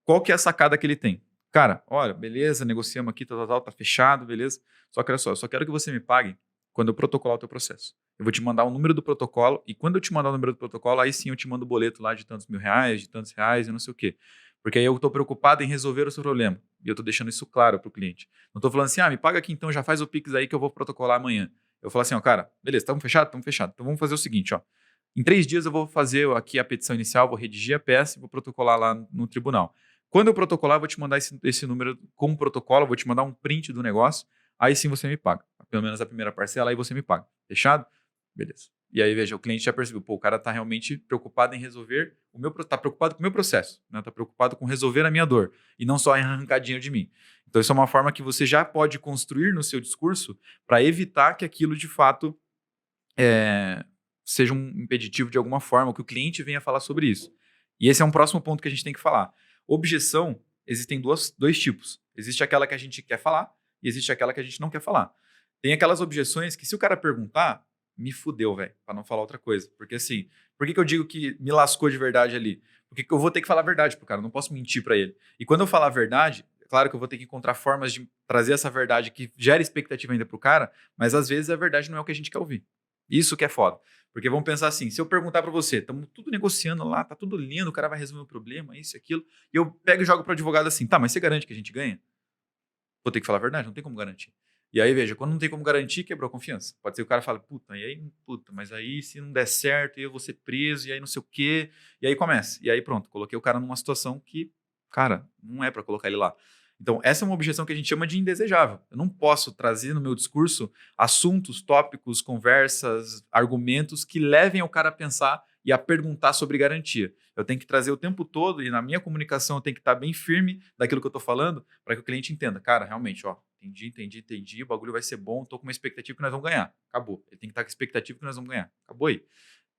Qual que é a sacada que ele tem? Cara, olha, beleza, negociamos aqui, tá fechado, beleza. Só que olha só, eu só quero que você me pague quando eu protocolar o teu processo. Eu vou te mandar o número do protocolo, e quando eu te mandar o número do protocolo, aí sim eu te mando o boleto lá de tantos R$ 1.000, de tantos reais e não sei o quê. Porque aí eu estou preocupado em resolver o seu problema. E eu estou deixando isso claro para o cliente. Não estou falando assim, me paga aqui então, já faz o Pix aí que eu vou protocolar amanhã. Eu falo assim, ó, cara, beleza, estamos fechados? Estamos fechados. Então vamos fazer o seguinte, ó. Em 3 dias eu vou fazer aqui a petição inicial, vou redigir a peça e vou protocolar lá no tribunal. Quando eu protocolar, eu vou te mandar esse número como protocolo, eu vou te mandar um print do negócio, aí sim você me paga. Pelo menos a primeira parcela, aí você me paga. Fechado? Beleza. E aí, veja, o cliente já percebeu, pô, o cara está realmente preocupado em resolver tá preocupado com o meu processo, né? Tá preocupado com resolver a minha dor e não só em arrancar dinheiro de mim. Então, isso é uma forma que você já pode construir no seu discurso para evitar que aquilo, de fato, seja um impeditivo de alguma forma, que o cliente venha falar sobre isso. E esse é um próximo ponto que a gente tem que falar. Objeção, existem dois tipos. Existe aquela que a gente quer falar e existe aquela que a gente não quer falar. Tem aquelas objeções que, se o cara perguntar, me fudeu, velho, pra não falar outra coisa. Porque assim, por que eu digo que me lascou de verdade ali? Porque eu vou ter que falar a verdade pro cara, eu não posso mentir pra ele. E quando eu falar a verdade, é claro que eu vou ter que encontrar formas de trazer essa verdade que gera expectativa ainda pro cara, mas às vezes a verdade não é o que a gente quer ouvir. Isso que é foda. Porque vamos pensar assim, se eu perguntar pra você, estamos tudo negociando lá, tá tudo lindo, o cara vai resolver o problema, isso e aquilo, e eu pego e jogo pro advogado assim, tá, mas você garante que a gente ganha? Vou ter que falar a verdade, não tem como garantir. E aí, veja, quando não tem como garantir, quebrou a confiança. Pode ser que o cara fale, puta, mas aí se não der certo, eu vou ser preso, e aí não sei o quê, e aí começa. E aí pronto, coloquei o cara numa situação que, cara, não é para colocar ele lá. Então, essa é uma objeção que a gente chama de indesejável. Eu não posso trazer no meu discurso assuntos, tópicos, conversas, argumentos que levem o cara a pensar e a perguntar sobre garantia. Eu tenho que trazer o tempo todo, e na minha comunicação eu tenho que estar bem firme daquilo que eu estou falando, para que o cliente entenda. Cara, realmente, ó, entendi, o bagulho vai ser bom, estou com uma expectativa que nós vamos ganhar. Acabou. Ele tem que estar com a expectativa que nós vamos ganhar. Acabou aí.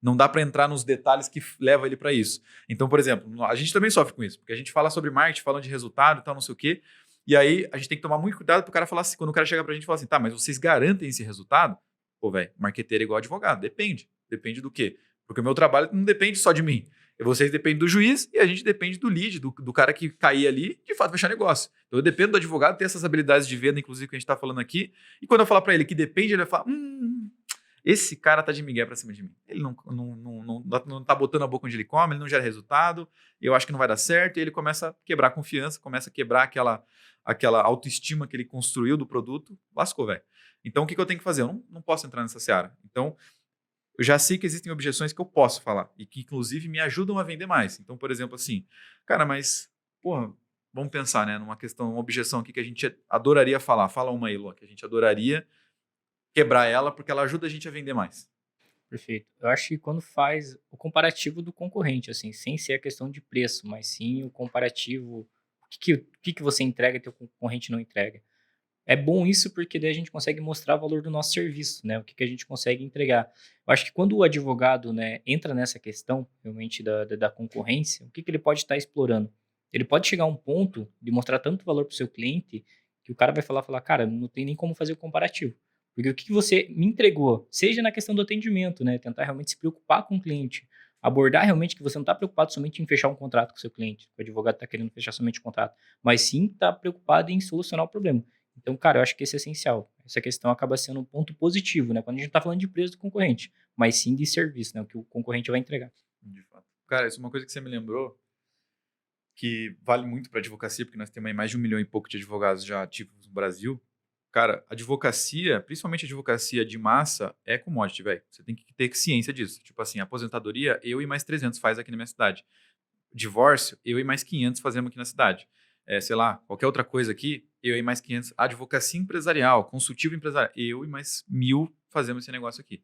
Não dá para entrar nos detalhes que levam ele para isso. Então, por exemplo, a gente também sofre com isso, porque a gente fala sobre marketing, falando de resultado e tal, não sei o quê, e aí a gente tem que tomar muito cuidado para o cara falar assim, quando o cara chega para a gente e fala assim, tá, mas vocês garantem esse resultado? Pô, velho, marqueteiro é igual advogado, depende. Depende do quê? Porque o meu trabalho não depende só de mim. Vocês dependem do juiz e a gente depende do lead, do cara que cair ali, de fato, fechar negócio. Então eu dependo do advogado ter essas habilidades de venda, inclusive, que a gente está falando aqui, e quando eu falar para ele que depende, ele vai falar, esse cara tá de migué pra cima de mim. Ele não tá botando a boca onde ele come, ele não gera resultado, eu acho que não vai dar certo, e ele começa a quebrar a confiança, começa a quebrar aquela autoestima que ele construiu do produto, lascou, velho. Então, o que eu tenho que fazer? Eu não posso entrar nessa seara. Então, eu já sei que existem objeções que eu posso falar, e que, inclusive, me ajudam a vender mais. Então, por exemplo, assim, cara, mas, porra, vamos pensar, né, numa questão, uma objeção aqui que a gente adoraria falar. Fala uma aí, Lua, que a gente adoraria quebrar ela, porque ela ajuda a gente a vender mais. Perfeito. Eu acho que quando faz o comparativo do concorrente, assim, sem ser a questão de preço, mas sim o comparativo, o que você entrega e teu concorrente não entrega. É bom isso porque daí a gente consegue mostrar o valor do nosso serviço, né? O que a gente consegue entregar. Eu acho que quando o advogado, né, entra nessa questão, realmente, da concorrência, o que ele pode estar explorando? Ele pode chegar a um ponto de mostrar tanto valor para o seu cliente que o cara vai falar, cara, não tem nem como fazer o comparativo. Porque o que você me entregou, seja na questão do atendimento, né? Tentar realmente se preocupar com o cliente, abordar realmente que você não está preocupado somente em fechar um contrato com o seu cliente, o advogado está querendo fechar somente um contrato, mas sim está preocupado em solucionar o problema. Então, cara, eu acho que esse é essencial. Essa questão acaba sendo um ponto positivo, né? Quando a gente está falando de preço do concorrente, mas sim de serviço, né? O que o concorrente vai entregar. De fato. Cara, isso é uma coisa que você me lembrou, que vale muito para a advocacia, porque nós temos aí mais de 1 milhão e pouco de advogados já ativos no Brasil. Cara, advocacia, principalmente advocacia de massa, é commodity, velho. Você tem que ter ciência disso. Tipo assim, aposentadoria, eu e mais 300 faz aqui na minha cidade. Divórcio, eu e mais 500 fazemos aqui na cidade. Sei lá, qualquer outra coisa aqui, eu e mais 500. Advocacia empresarial, consultivo empresarial, eu e mais 1000 fazemos esse negócio aqui.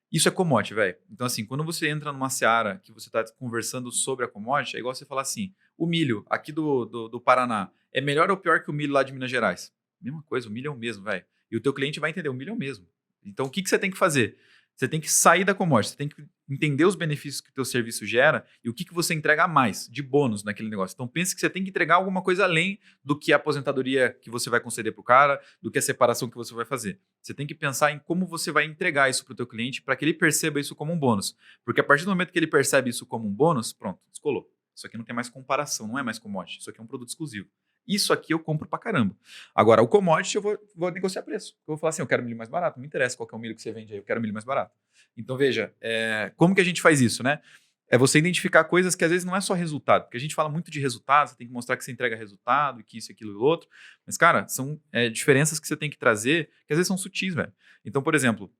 Isso é commodity, velho. Então, assim, quando você entra numa seara que você está conversando sobre a commodity, é igual você falar assim: o milho aqui do Paraná é melhor ou pior que o milho lá de Minas Gerais? Mesma coisa, o milho é o mesmo, velho. E o teu cliente vai entender: o milho é o mesmo. Então, o que você tem que fazer? Você tem que sair da commodity, você tem que entender os benefícios que o teu serviço gera e o que você entrega a mais, de bônus naquele negócio. Então, pense que você tem que entregar alguma coisa além do que a aposentadoria que você vai conceder para o cara, do que a separação que você vai fazer. Você tem que pensar em como você vai entregar isso para o teu cliente para que ele perceba isso como um bônus. Porque a partir do momento que ele percebe isso como um bônus, pronto, descolou. Isso aqui não tem mais comparação, não é mais commodity. Isso aqui é um produto exclusivo. Isso aqui eu compro pra caramba. Agora, o commodity eu vou negociar preço. Eu vou falar assim, eu quero milho mais barato. Não me interessa qual que é o milho que você vende aí, eu quero milho mais barato. Então, veja, como que a gente faz isso, né? É você identificar coisas que às vezes não é só resultado. Porque a gente fala muito de resultado, você tem que mostrar que você entrega resultado, que isso, aquilo e outro. Mas, cara, são diferenças que você tem que trazer que às vezes são sutis, velho. Então, por exemplo,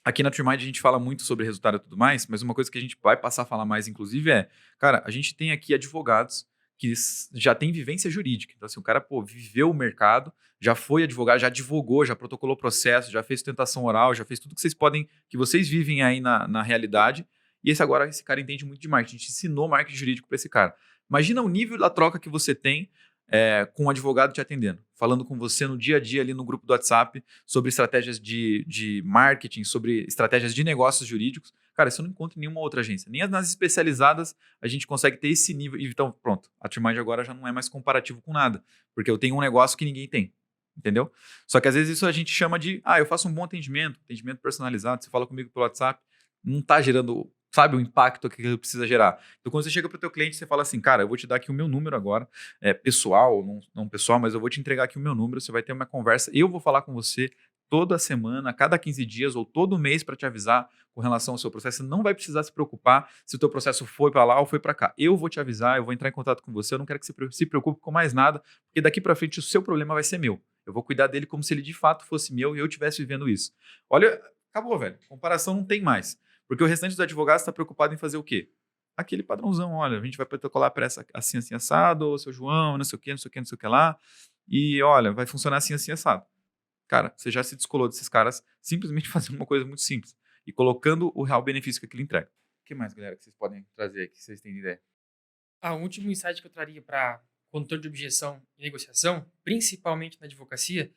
aqui na TreeMind a gente fala muito sobre resultado e tudo mais, mas uma coisa que a gente vai passar a falar mais, inclusive, cara, a gente tem aqui advogados que já têm vivência jurídica. Então, assim, o cara, viveu o mercado, já foi advogado, já advogou, já protocolou processo, já fez tentação oral, já fez tudo que vocês vivem aí na realidade. E esse cara entende muito de marketing. A gente ensinou marketing jurídico para esse cara. Imagina o nível da troca que você tem com um advogado te atendendo, falando com você no dia a dia ali no grupo do WhatsApp sobre estratégias de marketing, sobre estratégias de negócios jurídicos. Cara, isso eu não encontro em nenhuma outra agência. Nem nas especializadas a gente consegue ter esse nível. Então, pronto, a TreeMind agora já não é mais comparativo com nada, porque eu tenho um negócio que ninguém tem. Entendeu? Só que às vezes isso a gente chama de, eu faço um bom atendimento personalizado, você fala comigo pelo WhatsApp, não está gerando, sabe, o impacto que ele precisa gerar. Então, quando você chega para o teu cliente, você fala assim, cara, eu vou te dar aqui o meu número agora, pessoal, não pessoal, mas eu vou te entregar aqui o meu número, você vai ter uma conversa, eu vou falar com você toda semana, a cada 15 dias ou todo mês para te avisar com relação ao seu processo. Você não vai precisar se preocupar se o teu processo foi para lá ou foi para cá. Eu vou te avisar, eu vou entrar em contato com você, eu não quero que você se preocupe com mais nada, porque daqui para frente o seu problema vai ser meu. Eu vou cuidar dele como se ele de fato fosse meu e eu estivesse vivendo isso. Olha, acabou, velho. Comparação não tem mais. Porque o restante dos advogados está preocupado em fazer o quê? Aquele padrãozão, olha, a gente vai protocolar para essa assim, assim, assado, ou seu João, não sei o quê, não sei o quê, não sei o que lá. E olha, vai funcionar assim, assim, assado. Cara, você já se descolou desses caras simplesmente fazendo uma coisa muito simples e colocando o real benefício que aquilo entrega. O que mais, galera, que vocês podem trazer aí, que vocês têm ideia? O último insight que eu traria para condutor de objeção e negociação, principalmente na advocacia,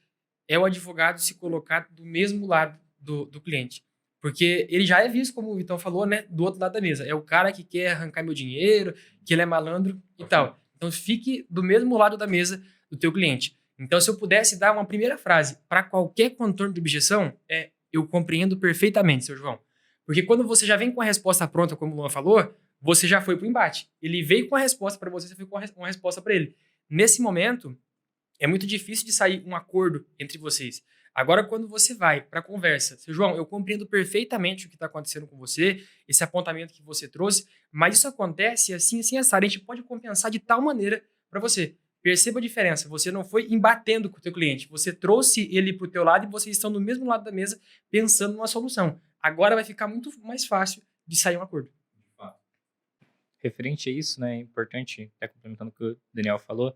é o advogado se colocar do mesmo lado do cliente. Porque ele já é visto, como o Vitão falou, né, do outro lado da mesa. É o cara que quer arrancar meu dinheiro, que ele é malandro e tal. Então, fique do mesmo lado da mesa do teu cliente. Então, se eu pudesse dar uma primeira frase para qualquer contorno de objeção, eu compreendo perfeitamente, seu João. Porque quando você já vem com a resposta pronta, como o Luan falou, você já foi para o embate. Ele veio com a resposta para você, você foi com uma resposta para ele. Nesse momento, é muito difícil de sair um acordo entre vocês. Agora, quando você vai para a conversa, seu João, eu compreendo perfeitamente o que está acontecendo com você, esse apontamento que você trouxe, mas isso acontece assim, assim, assado. A gente pode compensar de tal maneira para você. Perceba a diferença. Você não foi embatendo com o teu cliente. Você trouxe ele para o teu lado e vocês estão do mesmo lado da mesa pensando numa solução. Agora vai ficar muito mais fácil de sair um acordo. Referente a isso, né, é importante, até complementando o que o Daniel falou,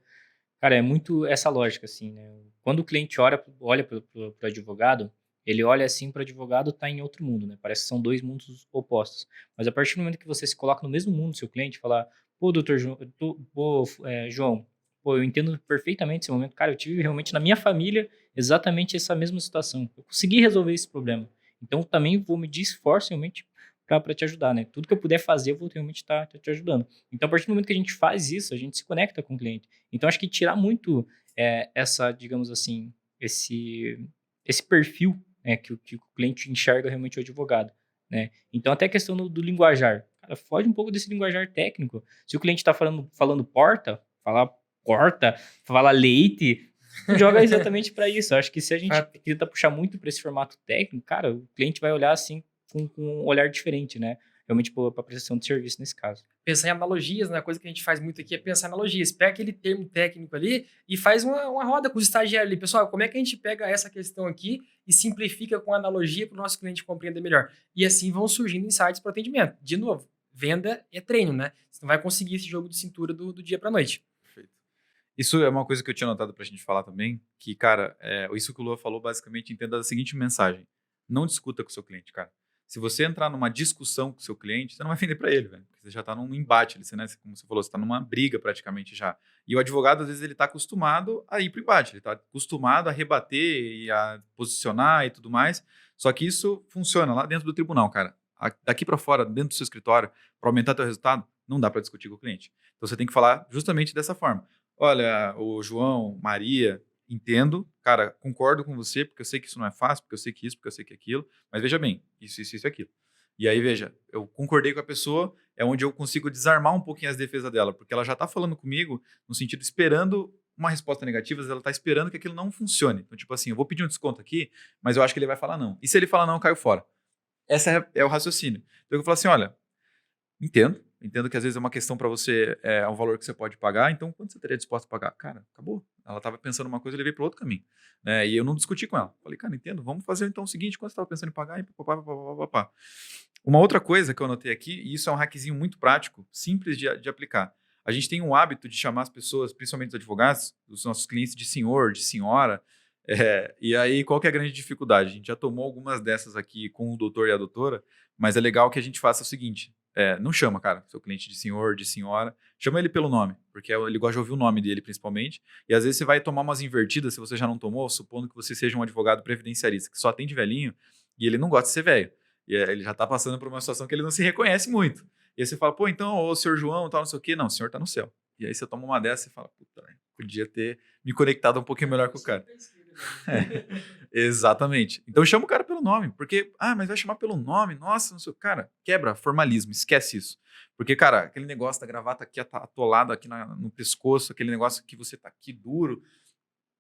cara, é muito essa lógica, assim, né? Quando o cliente olha para o advogado, ele olha assim para o advogado, tá em outro mundo, né? Parece que são dois mundos opostos. Mas a partir do momento que você se coloca no mesmo mundo do seu cliente, falar, pô, doutor João, pô, eu entendo perfeitamente esse momento. Cara, eu tive realmente na minha família exatamente essa mesma situação. Eu consegui resolver esse problema. Então, também vou medir esforço realmente para te ajudar, né? Tudo que eu puder fazer, eu vou realmente estar te ajudando. Então, a partir do momento que a gente faz isso, a gente se conecta com o cliente. Então, acho que tirar muito essa, digamos assim, esse perfil, né, que o cliente enxerga realmente o advogado, né? Então, até a questão do linguajar. Cara, foge um pouco desse linguajar técnico. Se o cliente está falando porta, fala leite, joga exatamente para isso. Acho que se a gente tenta puxar muito para esse formato técnico, cara, o cliente vai olhar assim com um olhar diferente, né? realmente para a prestação de serviço nesse caso. Pensar em analogias, né? A coisa que a gente faz muito aqui é pensar em analogias. Pega aquele termo técnico ali e faz uma roda com os estagiários ali. Pessoal, como é que a gente pega essa questão aqui e simplifica com analogia para o nosso cliente compreender melhor? E assim vão surgindo insights para o atendimento. De novo, venda é treino, né? Você não vai conseguir esse jogo de cintura do dia para a noite. Perfeito. Isso é uma coisa que eu tinha notado pra gente falar também, que, cara, isso que o Lua falou, basicamente, entenda a seguinte mensagem. Não discuta com o seu cliente, cara. Se você entrar numa discussão com o seu cliente, você não vai vender para ele, velho. Porque você já tá num embate, né? Como você falou, você tá numa briga praticamente já. E o advogado, às vezes, ele tá acostumado a ir pro embate. Ele tá acostumado a rebater e a posicionar e tudo mais. Só que isso funciona lá dentro do tribunal, cara. Daqui para fora, dentro do seu escritório, para aumentar teu resultado, não dá para discutir com o cliente. Então você tem que falar justamente dessa forma. Olha, o João, Maria, entendo, cara, concordo com você, porque eu sei que isso não é fácil, porque eu sei que isso, porque eu sei que aquilo, mas veja bem, isso e aquilo. E aí, veja, eu concordei com a pessoa, é onde eu consigo desarmar um pouquinho as defesas dela, porque ela já está falando comigo no sentido esperando uma resposta negativa, ela está esperando que aquilo não funcione. Então, tipo assim, eu vou pedir um desconto aqui, mas eu acho que ele vai falar não. E se ele falar não, eu caio fora. Esse é o raciocínio. Então, eu falo assim, olha, entendo que às vezes é uma questão para você, é um valor que você pode pagar, então quanto você teria disposto a pagar? Cara, acabou. Ela estava pensando uma coisa, eu levei para outro caminho. Né? E eu não discuti com ela. Falei, cara, entendo, vamos fazer então o seguinte, quanto você estava pensando em pagar? E papapá. Uma outra coisa que eu anotei aqui, e isso é um hackzinho muito prático, simples de aplicar. A gente tem um hábito de chamar as pessoas, principalmente os advogados, os nossos clientes, de senhor, de senhora. E aí, qual que é a grande dificuldade? A gente já tomou algumas dessas aqui com o doutor e a doutora, mas é legal que a gente faça o seguinte: não chama, cara, seu cliente de senhor, de senhora, chama ele pelo nome, porque ele gosta de ouvir o nome dele, principalmente, e às vezes você vai tomar umas invertidas, se você já não tomou, supondo que você seja um advogado previdenciarista, que só atende velhinho, e ele não gosta de ser velho, e ele já tá passando por uma situação que ele não se reconhece muito, e aí você fala, pô, então, ô, senhor João, tal, não sei o quê, não, o senhor tá no céu, e aí você toma uma dessa e fala, puta, podia ter me conectado um pouquinho melhor com o cara. Exatamente. Então chama o cara pelo nome, porque, mas vai chamar pelo nome, nossa, não sei, cara, quebra formalismo, esquece isso. Porque, cara, aquele negócio da gravata aqui atolada aqui no pescoço, aquele negócio que você tá aqui duro,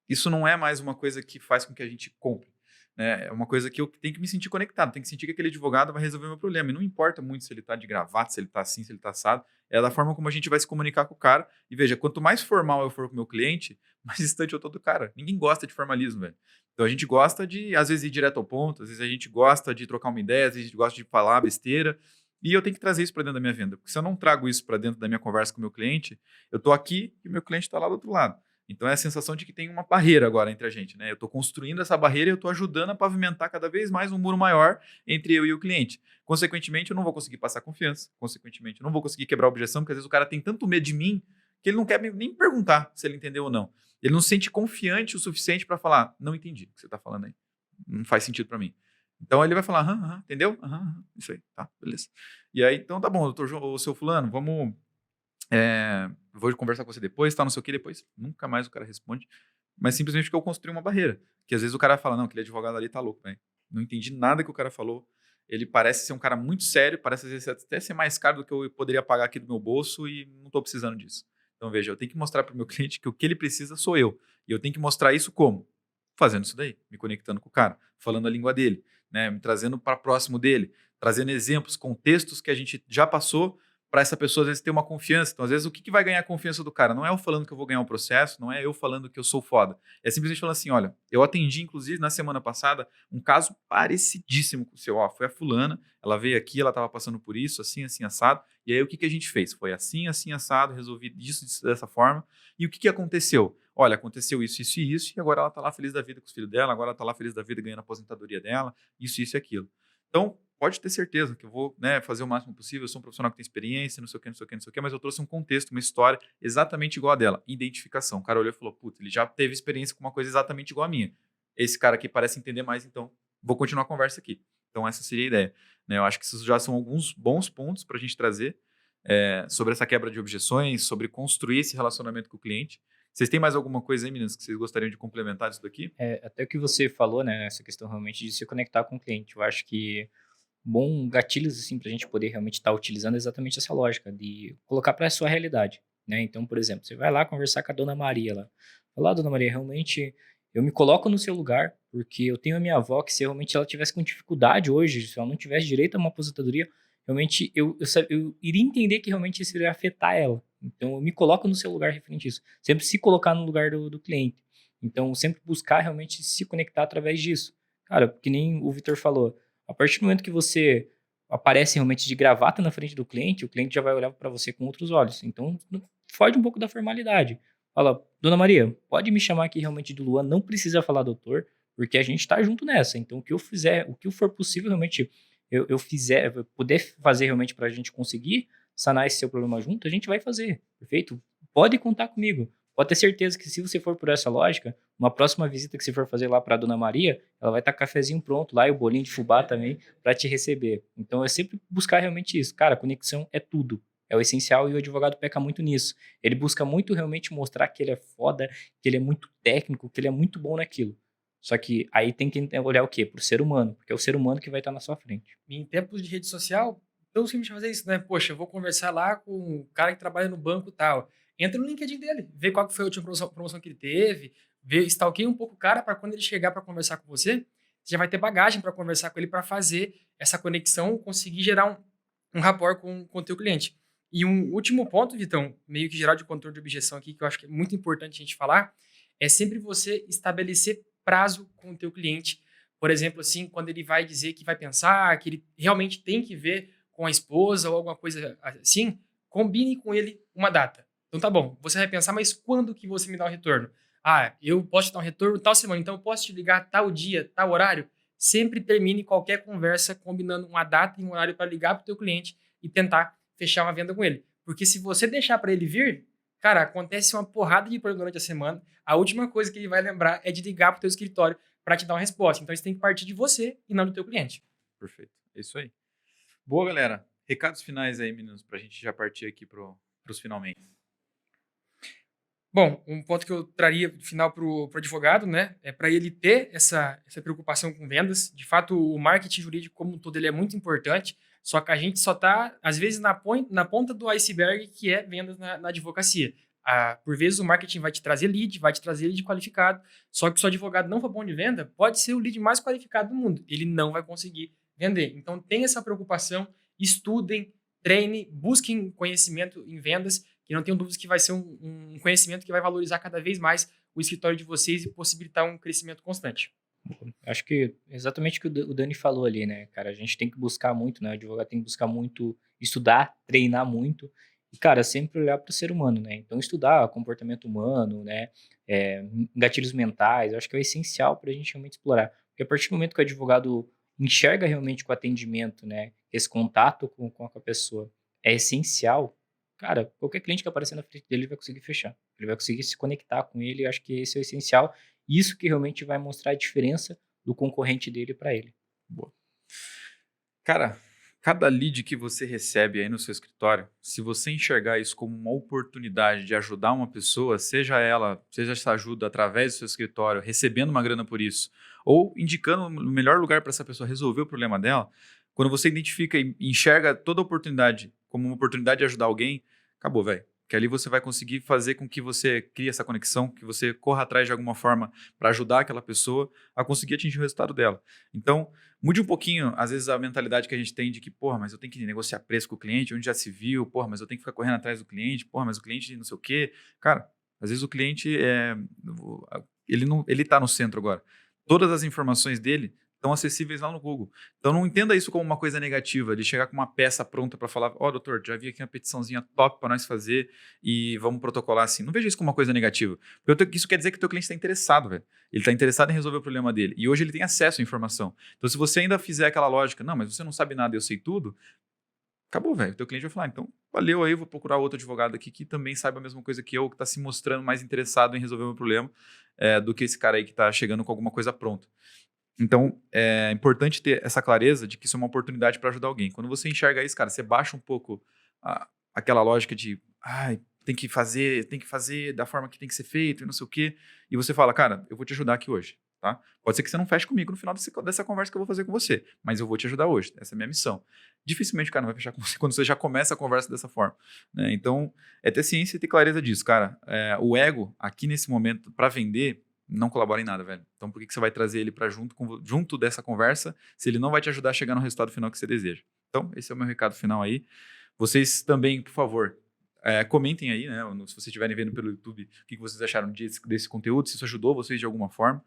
isso não é mais uma coisa que faz com que a gente compre. Né? É uma coisa que eu tenho que me sentir conectado, tenho que sentir que aquele advogado vai resolver o meu problema. E não importa muito se ele tá de gravata, se ele tá assim, se ele tá assado, é da forma como a gente vai se comunicar com o cara. E veja, quanto mais formal eu for com o meu cliente, mais distante eu tô do cara. Ninguém gosta de formalismo, velho. Então a gente gosta de, às vezes, ir direto ao ponto, às vezes a gente gosta de trocar uma ideia, às vezes a gente gosta de falar besteira. E eu tenho que trazer isso para dentro da minha venda. Porque se eu não trago isso para dentro da minha conversa com o meu cliente, eu tô aqui e o meu cliente está lá do outro lado. Então é a sensação de que tem uma barreira agora entre a gente, né? Eu estou construindo essa barreira e eu estou ajudando a pavimentar cada vez mais um muro maior entre eu e o cliente. Consequentemente, eu não vou conseguir passar confiança. Consequentemente, eu não vou conseguir quebrar a objeção, porque às vezes o cara tem tanto medo de mim que ele não quer nem perguntar se ele entendeu ou não. Ele não se sente confiante o suficiente para falar, não entendi o que você está falando aí. Não faz sentido para mim. Então ele vai falar, entendeu? Isso aí, tá, beleza. E aí, então tá bom, doutor João, o seu fulano, vamos... vou conversar com você depois, tá, não sei o que, depois nunca mais o cara responde, mas simplesmente porque eu construí uma barreira, que às vezes o cara fala, não, aquele advogado ali tá louco, velho, não entendi nada que o cara falou, ele parece ser um cara muito sério, parece às vezes até ser mais caro do que eu poderia pagar aqui do meu bolso e não tô precisando disso. Então veja, eu tenho que mostrar pro meu cliente que o que ele precisa sou eu, e eu tenho que mostrar isso como? Fazendo isso daí, me conectando com o cara, falando a língua dele, né, me trazendo para próximo dele, trazendo exemplos, contextos que a gente já passou, para essa pessoa, às vezes, ter uma confiança. Então, às vezes, o que vai ganhar a confiança do cara? Não é eu falando que eu vou ganhar um processo, não é eu falando que eu sou foda. É simplesmente falando assim, olha, eu atendi, inclusive, na semana passada, um caso parecidíssimo com o seu. Foi a fulana, ela veio aqui, ela estava passando por isso, assim, assim, assado. E aí, o que a gente fez? Foi assim, assim, assado, resolvi isso, dessa forma. E o que aconteceu? Olha, aconteceu isso, isso e isso, e agora ela está lá feliz da vida com os filhos dela, agora ela está lá feliz da vida ganhando a aposentadoria dela, isso e aquilo. Então, pode ter certeza que eu vou, né, fazer o máximo possível. Eu sou um profissional que tem experiência, não sei o que, mas eu trouxe um contexto, uma história exatamente igual a dela. Identificação. O cara olhou e falou, puta, ele já teve experiência com uma coisa exatamente igual a minha. Esse cara aqui parece entender mais, então vou continuar a conversa aqui. Então essa seria a ideia. Né? Eu acho que esses já são alguns bons pontos para a gente trazer sobre essa quebra de objeções, sobre construir esse relacionamento com o cliente. Vocês têm mais alguma coisa aí, meninas, que vocês gostariam de complementar disso daqui? Até o que você falou, né, essa questão realmente de se conectar com o cliente. Eu acho que bom gatilhos assim para a gente poder realmente estar utilizando exatamente essa lógica de colocar para a sua realidade, né? Então, por exemplo, você vai lá conversar com a dona Maria lá. Falar, dona Maria, realmente eu me coloco no seu lugar, porque eu tenho a minha avó que se realmente ela tivesse com dificuldade hoje, se ela não tivesse direito a uma aposentadoria, realmente eu iria entender que realmente isso iria afetar ela. Então, eu me coloco no seu lugar referente a isso. Sempre se colocar no lugar do cliente. Então, sempre buscar realmente se conectar através disso. Cara, que nem o Vitor falou, a partir do momento que você aparece realmente de gravata na frente do cliente, o cliente já vai olhar para você com outros olhos. Então, foge um pouco da formalidade. Fala, Dona Maria, pode me chamar aqui realmente de Luan, não precisa falar doutor, porque a gente está junto nessa. Então, o que eu fizer, o que for possível realmente eu fizer, eu puder fazer realmente para a gente conseguir sanar esse seu problema junto, a gente vai fazer, perfeito? Pode contar comigo. Pode ter certeza que se você for por essa lógica, uma próxima visita que você for fazer lá para a Dona Maria, ela vai estar cafezinho pronto lá e o bolinho de fubá também para te receber. Então, é sempre buscar realmente isso. Cara, conexão é tudo. É o essencial e o advogado peca muito nisso. Ele busca muito realmente mostrar que ele é foda, que ele é muito técnico, que ele é muito bom naquilo. Só que aí tem que olhar o quê? Pro ser humano, porque é o ser humano que vai estar na sua frente. Em tempos de rede social, tão simples de fazer isso, né? Poxa, eu vou conversar lá com o cara que trabalha no banco e tal. Entra no LinkedIn dele, vê qual que foi a última promoção que ele teve, vê, stalkeia um pouco o cara para quando ele chegar para conversar com você, você já vai ter bagagem para conversar com ele para fazer essa conexão, conseguir gerar um rapport com o teu cliente. E um último ponto, Vitão, meio que geral de controle de objeção aqui, que eu acho que é muito importante a gente falar, é sempre você estabelecer prazo com o teu cliente. Por exemplo, assim, quando ele vai dizer que vai pensar, que ele realmente tem que ver com a esposa ou alguma coisa assim, combine com ele uma data. Então tá bom, você vai pensar, mas quando que você me dá o retorno? Ah, eu posso te dar um retorno tal semana, então eu posso te ligar tal dia, tal horário? Sempre termine qualquer conversa combinando uma data e um horário para ligar para o teu cliente e tentar fechar uma venda com ele. Porque se você deixar para ele vir, cara, acontece uma porrada de problema durante a semana. A última coisa que ele vai lembrar é de ligar para o teu escritório para te dar uma resposta. Então, isso tem que partir de você e não do teu cliente. Perfeito. É isso aí. Boa, galera. Recados finais aí, meninos, pra gente já partir aqui pros finalmente. Bom, um ponto que eu traria final para o advogado, né, é para ele ter essa preocupação com vendas. De fato, o marketing jurídico como um todo ele é muito importante, só que a gente só está, às vezes, na ponta do iceberg, que é vendas na advocacia. Por vezes, o marketing vai te trazer lead qualificado, só que se o advogado não for bom de venda, pode ser o lead mais qualificado do mundo. Ele não vai conseguir vender. Então, tem essa preocupação, estudem, treine, busquem conhecimento em vendas, que não tenho dúvidas que vai ser um conhecimento que vai valorizar cada vez mais o escritório de vocês e possibilitar um crescimento constante. Acho que exatamente o que o Dani falou ali, né, cara? A gente tem que buscar muito, né? O advogado tem que buscar muito, estudar, treinar muito. E, cara, sempre olhar para o ser humano, né? Então, estudar comportamento humano, né? Gatilhos mentais, eu acho que é o essencial para a gente realmente explorar. Porque a partir do momento que o advogado enxerga realmente com o atendimento, né? Esse contato com a pessoa é essencial. Cara, qualquer cliente que aparecer na frente dele vai conseguir fechar. Ele vai conseguir se conectar com ele. Eu acho que esse é o essencial. Isso que realmente vai mostrar a diferença do concorrente dele para ele. Boa. Cara, cada lead que você recebe aí no seu escritório, se você enxergar isso como uma oportunidade de ajudar uma pessoa, seja essa ajuda através do seu escritório, recebendo uma grana por isso, ou indicando o melhor lugar para essa pessoa resolver o problema dela, quando você identifica e enxerga toda oportunidade como uma oportunidade de ajudar alguém, acabou, velho. Que ali você vai conseguir fazer com que você crie essa conexão, que você corra atrás de alguma forma para ajudar aquela pessoa a conseguir atingir o resultado dela. Então, mude um pouquinho, às vezes, a mentalidade que a gente tem de que, porra, mas eu tenho que negociar preço com o cliente, onde já se viu, porra, mas eu tenho que ficar correndo atrás do cliente, porra, mas o cliente não sei o quê. Cara, às vezes o cliente, ele tá no centro agora. Todas as informações dele estão acessíveis lá no Google. Então não entenda isso como uma coisa negativa, de chegar com uma peça pronta para falar, doutor, já vi aqui uma petiçãozinha top para nós fazer e vamos protocolar assim. Não veja isso como uma coisa negativa. Porque isso quer dizer que o teu cliente está interessado, velho. Ele está interessado em resolver o problema dele. E hoje ele tem acesso à informação. Então se você ainda fizer aquela lógica, não, mas você não sabe nada, eu sei tudo, acabou, velho. O teu cliente vai falar, então valeu aí, vou procurar outro advogado aqui que também saiba a mesma coisa que eu, que está se mostrando mais interessado em resolver o meu problema do que esse cara aí que está chegando com alguma coisa pronta. Então, é importante ter essa clareza de que isso é uma oportunidade para ajudar alguém. Quando você enxerga isso, cara, você baixa um pouco aquela lógica de tem que fazer da forma que tem que ser feito e não sei o quê. E você fala, cara, eu vou te ajudar aqui hoje, tá? Pode ser que você não feche comigo no final dessa conversa que eu vou fazer com você, mas eu vou te ajudar hoje. Essa é a minha missão. Dificilmente o cara não vai fechar com você quando você já começa a conversa dessa forma, né? Então, é ter ciência e ter clareza disso, cara. O ego, aqui nesse momento, para vender, não colabora em nada, velho. Então, por que você vai trazer ele para junto dessa conversa se ele não vai te ajudar a chegar no resultado final que você deseja? Então, esse é o meu recado final aí. Vocês também, por favor, comentem aí, né? Se vocês estiverem vendo pelo YouTube, o que vocês acharam desse conteúdo, se isso ajudou vocês de alguma forma.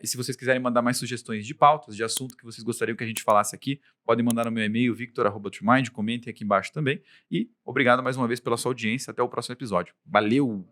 E se vocês quiserem mandar mais sugestões de pautas, de assunto que vocês gostariam que a gente falasse aqui, podem mandar no meu e-mail, victor@truemind, comentem aqui embaixo também. E obrigado mais uma vez pela sua audiência. Até o próximo episódio. Valeu!